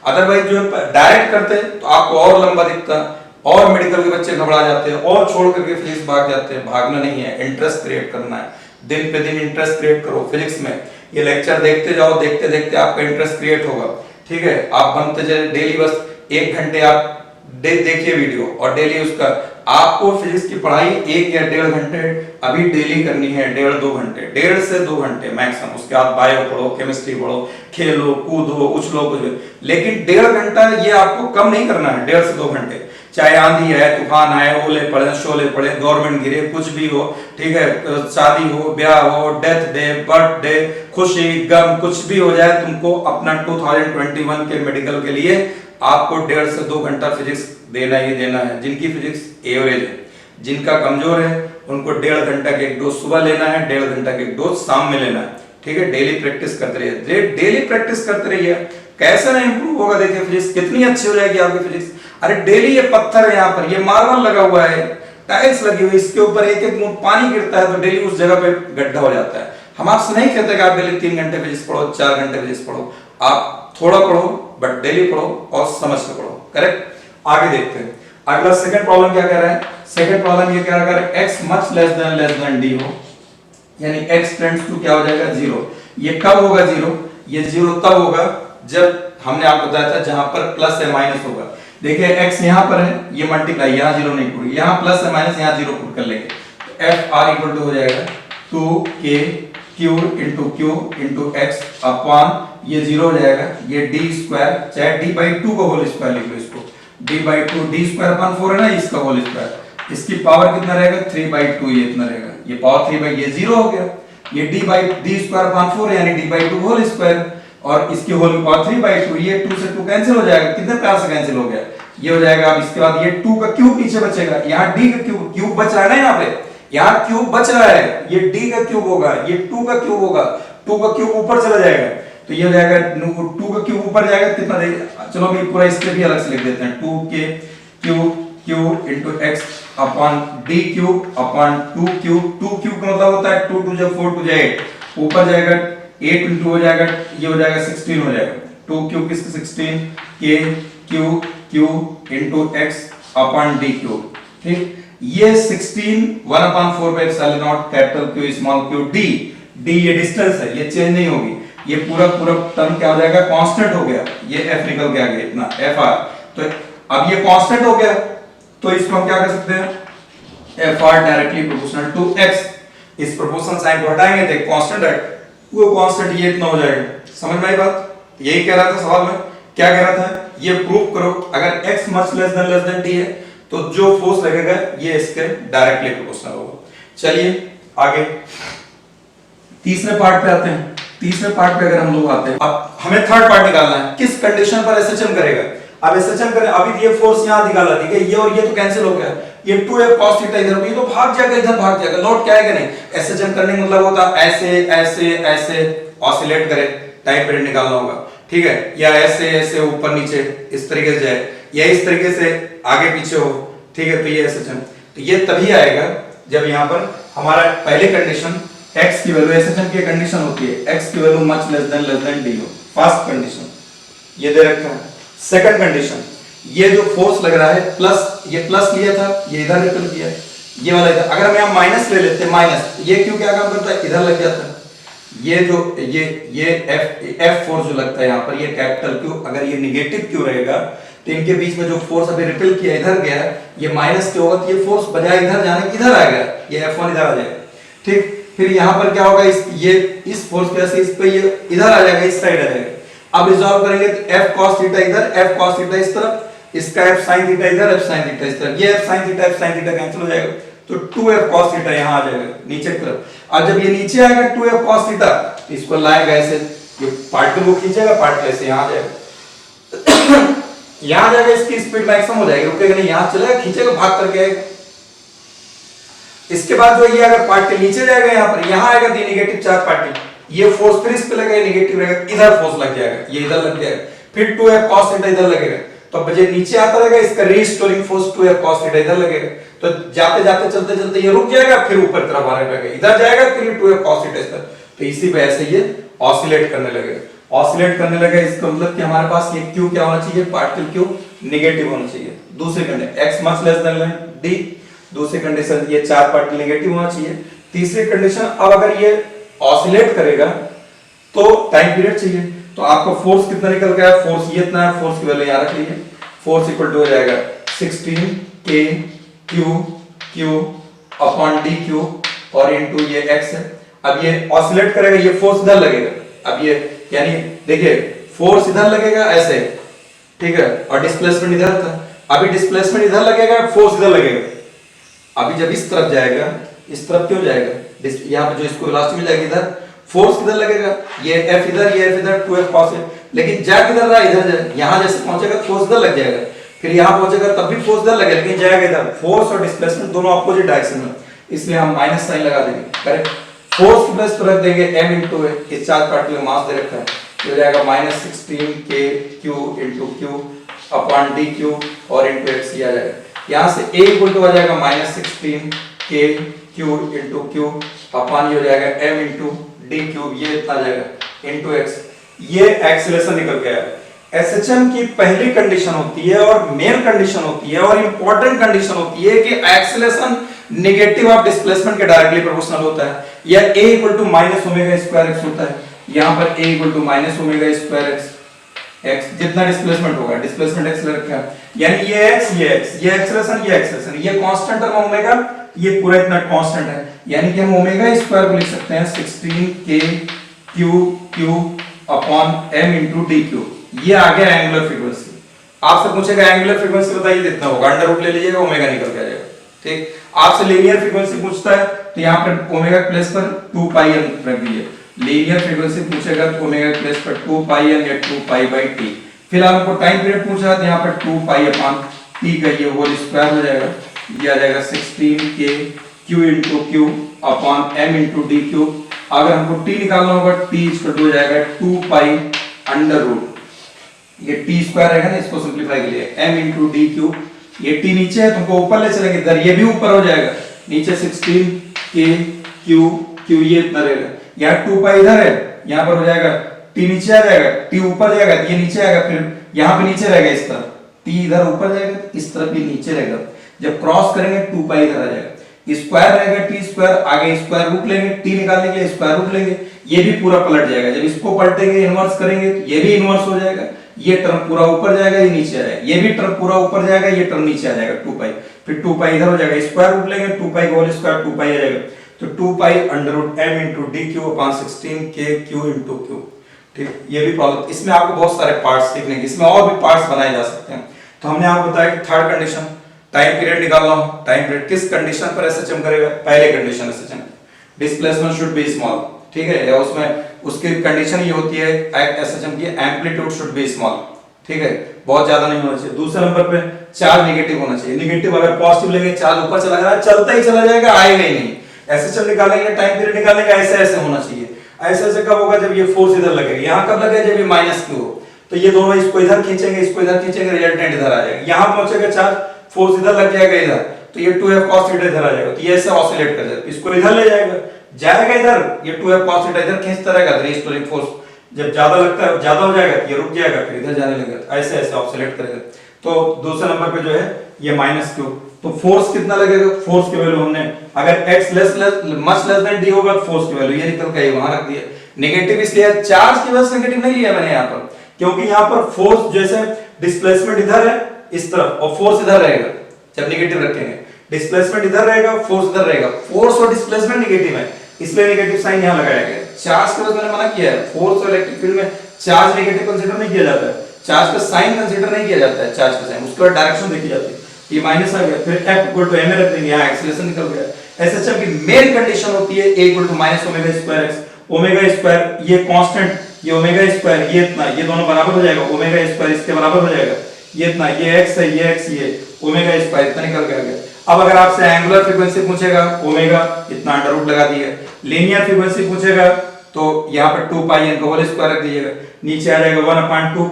अदरवाइज जो डायरेक्ट करते तो आपको और लंबा दिखता, और मेडिकल के बच्चे घबरा जाते हैं, और छोड़ करके फिजिक्स भाग जाते हैं। भागना नहीं है, इंटरेस्ट क्रिएट करना है, दिन पे दिन इंटरेस्ट क्रिएट करो फिजिक्स में। ये लेक्चर देखते जाओ, देखते देखते आपका इंटरेस्ट क्रिएट होगा, ठीक है। आप बनते जाए, डेली बस 1 घंटे आप देखिए वीडियो, और डेली उसका आपको फिजिक्स की पढ़ाई 1 या 1.5 घंटे अभी डेली करनी है, 1.5-2 घंटे, 1.5 से 2 घंटे मैक्सिमम। उसके बाद बायो पढ़ो, केमिस्ट्री पढ़ो, खेलो कूदो उछलो कुछ भी, लेकिन 1.5 घंटा ये आपको कम नहीं करना है, 1.5 से 2 घंटे। चाहे आंधी है, तूफान आए, ओले पड़े, शोले पड़े, गवर्नमेंट गिरे, कुछ भी हो, ठीक है, शादी हो, ब्याह हो, डेथ डे, बर्थडे, खुशी गम, कुछ भी हो जाए, तुमको अपना 2021 के मेडिकल के लिए आपको 1.5 से 2 घंटा फिजिक्स देना ही देना है। जिनकी फिजिक्स एवरेज है, जिनका कमजोर है, उनको 1.5 घंटा के एक डोज सुबह लेना है, 1.5 घंटा के एक डोज शाम में लेना है, ठीक है। डेली प्रैक्टिस करते रहिए, डेली प्रैक्टिस करते रहिए, कैसे ना इंप्रूव होगा। देखिए फिजिक्स कितनी अच्छी हो जाएगी आपकी फिजिक्स। अरे डेली ये पत्थर है, यहाँ पर ये मार्बल लगा हुआ है, टाइल्स लगी हुई, इसके ऊपर एक एक बूंद पानी गिरता है तो डेली उस जगह पे गड्ढा हो जाता है। हम आपसे नहीं कहते कि आप डेली 3 घंटे फिजिक्स पढ़ो, 4 घंटे फिजिक्स पढ़ो, आप थोड़ा पढ़ो बट डेली पढ़ो और समझ के पढ़ो, करेक्ट। आगे देखते हैं अगला सेकंड प्रॉब्लम क्या कह रहा है। सेकंड प्रॉब्लम ये कह रहा है अगर x much less than d हो, यानी x टेंड्स टू क्या हो जाएगा 0। ये कब होगा 0? ये 0 तब होगा जब हमने आपको बताया था जहां पर प्लस या माइनस होगा। देखिए x यहां पर है, ये मल्टीप्लाई, यहां 0 नहीं पुट, यहां प्लस या माइनस, यहां 0 पुट कर लेंगे तो FR इक्वल टू हो जाएगा 2KQ into Q into x upon ये 0 हो जाएगा, ये d², चाहे d/2 का होल स्क्वायर लिख लो इसको, d/2, d²/4 है ना इसका होल स्क्वायर, इसकी पावर कितना रहेगा 3/2, ये इतना रहेगा, ये पावर 3 ये 0 हो गया, ये d/d²/4 यानी d/2 होल स्क्वायर, और इसकी होल पावर 3/2, ये 2 से 2 कैंसिल हो जाएगा, कितने प्यार से कैंसिल हो गया, ये हो जाएगा। अब इसके बाद ये 2 का क्यूब पीछे बचेगा, यहाँ d का क्यूब बच रहा है ना, यहाँ पे यहाँ क्यूब बच रहा है, ये d का क्यूब होगा, ये 2 का क्यूब होगा, 2 का क्यूब ऊपर चला जाएगा तो ये हो जाएगा 2 का क्यूब ऊपर जाएगा, कितना देगा, चलो अभी पूरा इसके भी अलग से लिख देते हैं, 2KQ into x upon d cube upon 2 cube, 2 cube का मतलब होता है 2 2 जब 4 2 जाए 8, ऊपर जाएगा 8 into हो जाएगा, ये हो जाएगा 16 हो जाएगा, 2 क्यूब किसका 16, KQ into x upon d cube, ठीक। ये 16 1/4 पे epsilon not capital Q small q d D ये डिस्टेंस है, ये चेंज नहीं होगी, ये पूरा पूरा टर्म क्या हो जाएगा, कांस्टेंट हो गया, ये एफ निकल के आ गया इतना एफ आर। तो अब ये कांस्टेंट हो गया, तो इसको हम क्या कर सकते हैं, F are directly proportional to x. इस प्रोपोर्शनल साइन को हटाएंगे तो कांस्टेंट है, वो कांस्टेंट ये इतना हो जाएगा। समझ में आई बात? यही कह रहा था सवाल में, क्या कह रहा था, ये प्रूव करो अगर x much less then t है तो जो फोर्स लगेगा ये इसके डायरेक्टली प्रोपोर्शनल होगा। चलिए आगे तीसरे पार्ट पे आते हैं। तीसरे पार्ट पे अगर हम लोग आते हैं, अब हमें थर्ड पार्ट निकालना है, किस कंडीशन पर एसएचएम करेगा। अब एसएचएम करे, अभी ये फोर्स यहां निकाला, ठीक है, ये और ये तो कैंसिल हो गया, ये 2f cos थीटा इधर, ये तो भाग जाएगा, इधर भाग जाएगा, लौट के आएगा नहीं। एसएचएम करने का मतलब होता है ऐसे ऐसे ऐसे ऑसिलेट करे, टाइम पीरियड निकालना होगा, ठीक है, या ऐसे ऐसे ऊपर नीचे इस तरीके से जाए, या इस तरीके से आगे पीछे हो, ठीक है, तो ये एसएचएम, तो ये तभी आएगा जब यहां पर हमारा पहले कंडीशन x की वैल्यू, एसएचएम की कंडीशन होती है x की value much less than d हो, फर्स्ट कंडीशन ये दे रखा है। सेकंड कंडीशन, ये जो फोर्स लग रहा है प्लस, ये प्लस लिया था, ये इधर निकल गया, ये वाला इधर, अगर हम यहां माइनस ले लेते माइनस, ये क्यों क्या काम करता है, इधर लग जाता है, ये जो ये एफ फोर्स जो लगता है यहां पर, ये कैपिटल क्यू, अगर ये नेगेटिव क्यू रहेगा तो इनके बीच में जो फोर्स अभी रिपेल किया इधर गया, ये माइनस क्यू होगा, तो ये फोर्स बजाय इधर जाने इधर आ गया, ये F1 इधर आ जाएगा, ठीक। फिर यहां पर क्या होगा, इस फोर्स की वजह से इस पे ये इधर आ जाएगा, इस साइड आ जाएगा। अब रिजॉल्व करेंगे तो f cos थीटा इधर, f cos थीटा इस तरफ, इसका f sin थीटा इधर, f sin थीटा इस तरफ, ये f sin थीटा कैंसिल हो जाएगा, तो 2f cos थीटा यहां आ जाएगा नीचे की तरफ। अब जब ये नीचे आएगा 2f cos थीटा, इसको लाएगा ऐसे, ये पार्टिकल को खींचेगा, पार्टिकल ऐसे यहां आ जाएगा यहां आ जाएगा, इसकी स्पीड मैक्सिमम हो जाएगी, रुकेगा नहीं, यहां चलेगा, खींचेगा, भाग करके आएगा। इसके बाद जो ये अगर पार्टिकल नीचे जाएगा, यहां पर यहां आएगा दी नेगेटिव चार्ज पार्टिकल, ये फोर्स फिर इस पे लगेगा, नेगेटिव रहेगा, इधर फोर्स लग जाएगा, ये इधर लग जाएगा, फिर 2f cos थीटा इधर लगेगा, तो अब ये नीचे आता रहेगा, इसका restoring force 2f cos theta इधर लगेगा, तो जाते जाते चलते चलते ये रुक जाएगा, फिर ऊपर तरफ आने लगेगा, इधर जाएगा, फिर 2f cos थीटा इधर, तो इसी वजह से ये ऑसिलेट करने लगेगा। ऑसिलेट करने लगेगा, इसका मतलब कि हमारे पास ये q क्या होना चाहिए, पार्टिकल q नेगेटिव होना चाहिए। दूसरी condition x much less than d, दूसरी कंडीशन ये चार पार्टिकल नेगेटिव होना चाहिए। तीसरी कंडीशन, अब अगर ये ऑसिलेट करेगा तो टाइम पीरियड चाहिए, तो आपका फोर्स कितना निकल गया, फोर्स ये इतना है, फोर्स की वैल्यू यहां रख लीजिए, फोर्स इक्वल टू हो जाएगा 16 k q अपॉन dq और इनटू ये x है। अब ये ऑसिलेट करेगा, ये फोर्स इधर लगेगा, अब ये यानी देखिए फोर्स इधर लगेगा ऐसे, ठीक है, और डिस्प्लेसमेंट इधर था, अभी डिस्प्लेसमेंट इधर लगेगा, फोर्स इधर लगेगा, अभी जब इस तरफ जाएगा, इस तरफ क्यों जाएगा, यहाँ पे जो इसको वेलोसिटी मिल जाएगी इधर, फोर्स किधर लगेगा, ये f इधर, ये f इधर, 2f cos है, लेकिन जा किधर रहा, इधर जाए, यहाँ जैसे पहुंचेगा फोर्स इधर लग जाएगा, फिर यहाँ पहुंचेगा तब भी फोर्स इधर लगेगा, लेकिन जाएगा इधर, फोर्स और डिस्प्लेसमेंट दोनों अपोजिट डायरेक्शन में, इसलिए हम माइनस साइन लगा देंगे, करेक्ट। फोर्स की प्लेस पर रख देंगे m into a, इस चार्ज पार्टिकल का मास दे रखा है, तो हो जाएगा -16 k q into q upon dq और into x आ जाएगा, यहाँ से a इक्वल टू आ जाएगा -16 k q into q upon ये हो जाएगा m into dq, ये इतना आ जाएगा into x, ये एक्सीलरेशन निकल गया। एसएचएम की पहली कंडीशन होती है और मेन कंडीशन होती है और इंपॉर्टेंट कंडीशन होती है कि एक्सीलरेशन नेगेटिव ऑफ डिस्प्लेसमेंट के डायरेक्टली प्रोपोर्शनल होता है, या a equal to minus omega square x होता है, यहाँ पर a equal to minus omega square x, जितना डिस्प्लेसमेंट होगा, डिस्प्लेसमेंट x ले रखा है, यानी ये x, ये एक्सेलरेशन, ये कांस्टेंट टर्म ओमेगा, ये पूरा इतना कांस्टेंट है, यानी कि हम ओमेगा स्क्वायर को लिख सकते हैं 16k q upon m into dq, ये आ गया एंगुलर फ्रीक्वेंसी। आपसे पूछेगा एंगुलर फ्रीक्वेंसी बताइए, कितना होगा, अंडर रूट ले लीजिएगा, ओमेगा निकल के आ जाएगा, ठीक। आपसे लीनियर फ्रीक्वेंसी पूछता है तो यहाँ पर ओमेगा प्लेस पर 2 पाई n रख दीजिए, लीनियर फ्रीक्वेंसी पूछेगा तो ओमेगा प्लेस पर 2 पाई n या 2 पाई बाय t। फिलहाल हमको टाइम पीरियड पूछा है तो यहाँ पर 2 पाई अपॉन t का ये होल स्क्वायर हो जाएगा, ये आ जाएगा 16k q into q upon m into dq। अगर हमको t निकालना होगा, t इक्वल टू हो जाएगा 2 पाई अंडर रूट, ये t स्क्वायर रहेगा ना, इसको सिंपलीफाई के लिए m into dq, ये t नीचे है, तुमको ऊपर ले चलेंगे इधर, ये भी ऊपर हो जाएगा, नीचे 16k q ये इतना रहेगा, यहाँ 2 पाई इधर है, यहाँ पर हो जाएगा t नीचे आ जाएगा, t ऊपर जाएगा, ये नीचे आएगा, फिर यहाँ पे नीचे रहेगा इस तरफ, t इधर ऊपर जाएगा, इस तरफ ये नीचे रहेगा, जब क्रॉस करेंगे 2 पाई इधर आ जाएगा, स्क्वायर रहेगा टी स्क्वायर, आगे स्क्वायर रूट लेंगे, टी निकालने के लिए स्क्वायर रूट लेंगे, ये भी पूरा पलट जाएगा। जब इसको पलटेंगे इनवर्स करेंगे तो ये भी इनवर्स हो जाएगा, ये टर्म पूरा ऊपर जाएगा, ये नीचे आ जाएगा, ये भी टर्म पूरा ऊपर जाएगा, ये टर्म नीचे आ जाएगा 2 पाई, फिर 2 पाई इधर हो जाएगा, स्क्वायर रूट लेंगे 2 पाई होल स्क्वायर 2 पाई आ जाएगा, तो 2 pi under root m into dq upon 16k q into q। ठीक, ये भी प्रॉब्लम, इसमें आपको बहुत सारे पार्ट्स सीखने के, इसमें और भी पार्ट्स बनाए जा सकते हैं। तो हमने आपको बताया कि थर्ड कंडीशन टाइम पीरियड निकालना हो, टाइम पीरियड किस कंडीशन पर एसएचएम करेगा, पहले condition SHM displacement should be small, ठीक है, या उसमें उसकी कंडीशन ये होती है एसएचएम की एम्पलीट्यूड शुड बी स्मॉल, ठीक है, बहुत ज्यादा नहीं होना चाहिए। दूसरे नंबर पे चार्ज नेगेटिव होना चाहिए, नेगेटिव अगर पॉजिटिव लेंगे चार्ज ऊपर चला जाएगा, चलता ही चला जाएगा, आएगा ही नहीं। एसएचएम निकालेंगे, टाइम पीरियड निकालेंगे, ऐसे ऐसे होना चाहिए। ऐसे ऐसे कब होगा, जब ये फोर्स इधर लगेगा, यहाँ कब लगेगा, जब ये माइनस क्यू हो, तो ये दोनों इसको इधर खींचेंगे, इसको इधर खींचेंगे, रिजल्टेंट इधर आ जाएगा, यहाँ पहुंचेगा चार्ज, फोर्स इधर लग जाएगा इधर, तो ये 2f cos थीटा इधर आ जाएगा, तो ये ऐसे ऑसिलेट कर जाएगा, इसको इधर ले जाएगा, जाएगा इधर, ये 2f cos थीटा इधर खींचता रहेगा, रीस्टोरिंग फोर्स जब ज्यादा लगता है, ज्यादा हो जाएगा, ये रुक जाएगा, फिर इधर जाने लगेगा, ऐसे ऐसे ऑसिलेट करेगा। तो दूसरे नंबर पे जो है ये माइनस क्यू, तो फोर्स कितना लगेगा, फोर्स की वैल्यू हमने अगर x much less than d होगा, फोर्स की वैल्यू ये निकल के वहां रख दिया। नेगेटिव इसलिए चार्ज की वजह से नेगेटिव नहीं लिया मैंने यहाँ पर, क्योंकि यहाँ पर फोर्स जैसे डिस्प्लेसमेंट इधर है इस तरफ और फोर्स इधर रहेगा, जब नेगेटिव रखेंगे डिस्प्लेसमेंट इधर रहेगा, फोर्स इधर रहेगा, फोर्स और डिस्प्लेसमेंट नेगेटिव है, इसलिए नेगेटिव साइन यहाँ लगाया गया। चार्ज की वजह से मैंने मना किया है, फोर्स और इलेक्ट्रिक फील्ड में चार्ज नेगेटिव कंसीडर नहीं किया जाता है, चार्ज का साइन कंसीडर नहीं किया जाता है, चार्ज का साइन, उसके बाद डायरेक्शन देखी जाती है। ये माइनस आ गया, फिर f इक्वल टू m रख देंगे, यहाँ एक्सीलरेशन निकल गया। एसएचएम की मेन कंडीशन होती है a equal to minus omega square x, omega square ये कांस्टेंट, ये ओमेगा स्क्वायर ये इतना, ये दोनों बराबर हो जाएगा, ओमेगा स्क्वायर इसके बराबर हो जाएगा, ये इतना, ये x है, ये x, ये ओमेगा स्क्वायर इतना निकल के आ गया। अब अगर आपसे एंगुलर फ्रीक्वेंसी पूछेगा, ओमेगा इतना अंडर रूट लगा दिया, लीनियर फ्रीक्वेंसी पूछेगा तो यहाँ पर 2 पाई इनका होल स्क्वायर रख दीजिएगा, नीचे आ जाएगा 1/2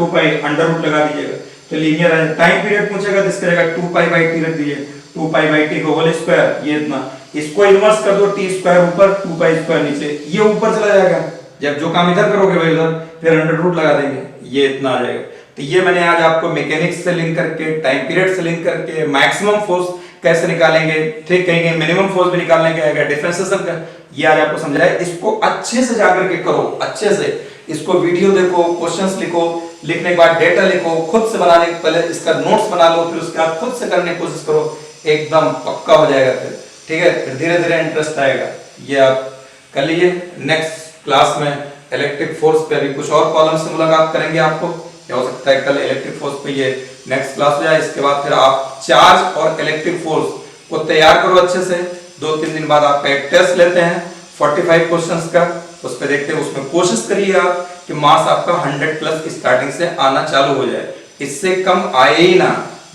पाई अंडर रूट लगा दीजिएगा, तो लीनियर है। टाइम पीरियड पूछेगा तो इसका जगह 2 पाई बाई टी रख दीजिए, 2 पाई बाई टी का होल स्क्वायर ये इतना, इसको इन्वर्स कर दो, टी स्क्वायर ऊपर 2 पाई स्क्वायर नीचे, ये ऊपर चला जाएगा, जब जो काम इधर करोगे वही उधर, फिर अंडर रूट लगा देंगे, ये इतना आ जाएगा। तो ये मैंने आज आपको मैकेनिक्स से लिंक करके, टाइम पीरियड से लिंक करके, मैक्सिमम फोर्स कैसे निकालेंगे, ठीक कहेंगे, मिनिमम फोर्स भी निकालने के आएगा, डिफरेंशिएशन का, ये आज आपको समझाया। इसको अच्छे से जाकर के करो, अच्छे से इसको वीडियो देखो, क्वेश्चंस लिखो, लिखने के बाद डेटा लिखो, खुद से बनाने के पहले इसका नोट्स बना लो, फिर उसके बाद खुद से करने की कोशिश करो, एकदम पक्का हो जाएगा फिर, ठीक है, फिर धीरे धीरे इंटरेस्ट आएगा। ये आप कर लीजिए। नेक्स्ट क्लास में इलेक्ट्रिक फोर्स पे अभी कुछ और प्रॉब्लम से मुलाकात करेंगे आपको, क्या हो सकता है कल इलेक्ट्रिक फोर्स पे ये नेक्स्ट क्लास हो जाए, इसके बाद फिर आप चार्ज और इलेक्ट्रिक फोर्स को तैयार करो अच्छे से। 2-3 दिन बाद आपका एक टेस्ट लेते हैं 45 क्वेश्चंस का, उस पे देखते हैं, उसमें कोशिश करिए आप कि मार्क्स आपका 100 प्लस स्टार्टिंग से आना चालू हो जाए, इससे कम आए ही ना।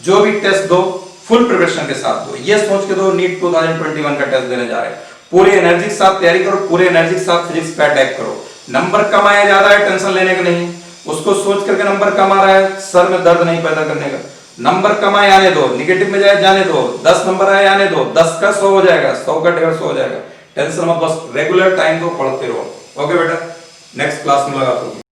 जो भी टेस्ट दो फुल प्रिपरेशन के साथ दो, ये सोच के दो नीट 2021 का टेस्ट देने जा रहे हैं, पूरी एनर्जी के साथ तैयारी करो, पूरे एनर्जी के साथ फिजिक्स पे अटैक करो। नंबर कम आया ज्यादा है टेंशन लेने का नहीं, उसको सोच करके नंबर कम आ रहा है सर में दर्द नहीं पैदा करने का, नंबर कम आए आने दो, निगेटिव में जाए जाने दो, 10 नंबर आए आने दो, 10 का 100 हो जाएगा, 100 का 150 हो जाएगा, टेंशन मत, बस रेगुलर टाइम दो, पढ़ते रहो। ओके बेटा, नेक्स्ट क्लास में मुलाकात होगी।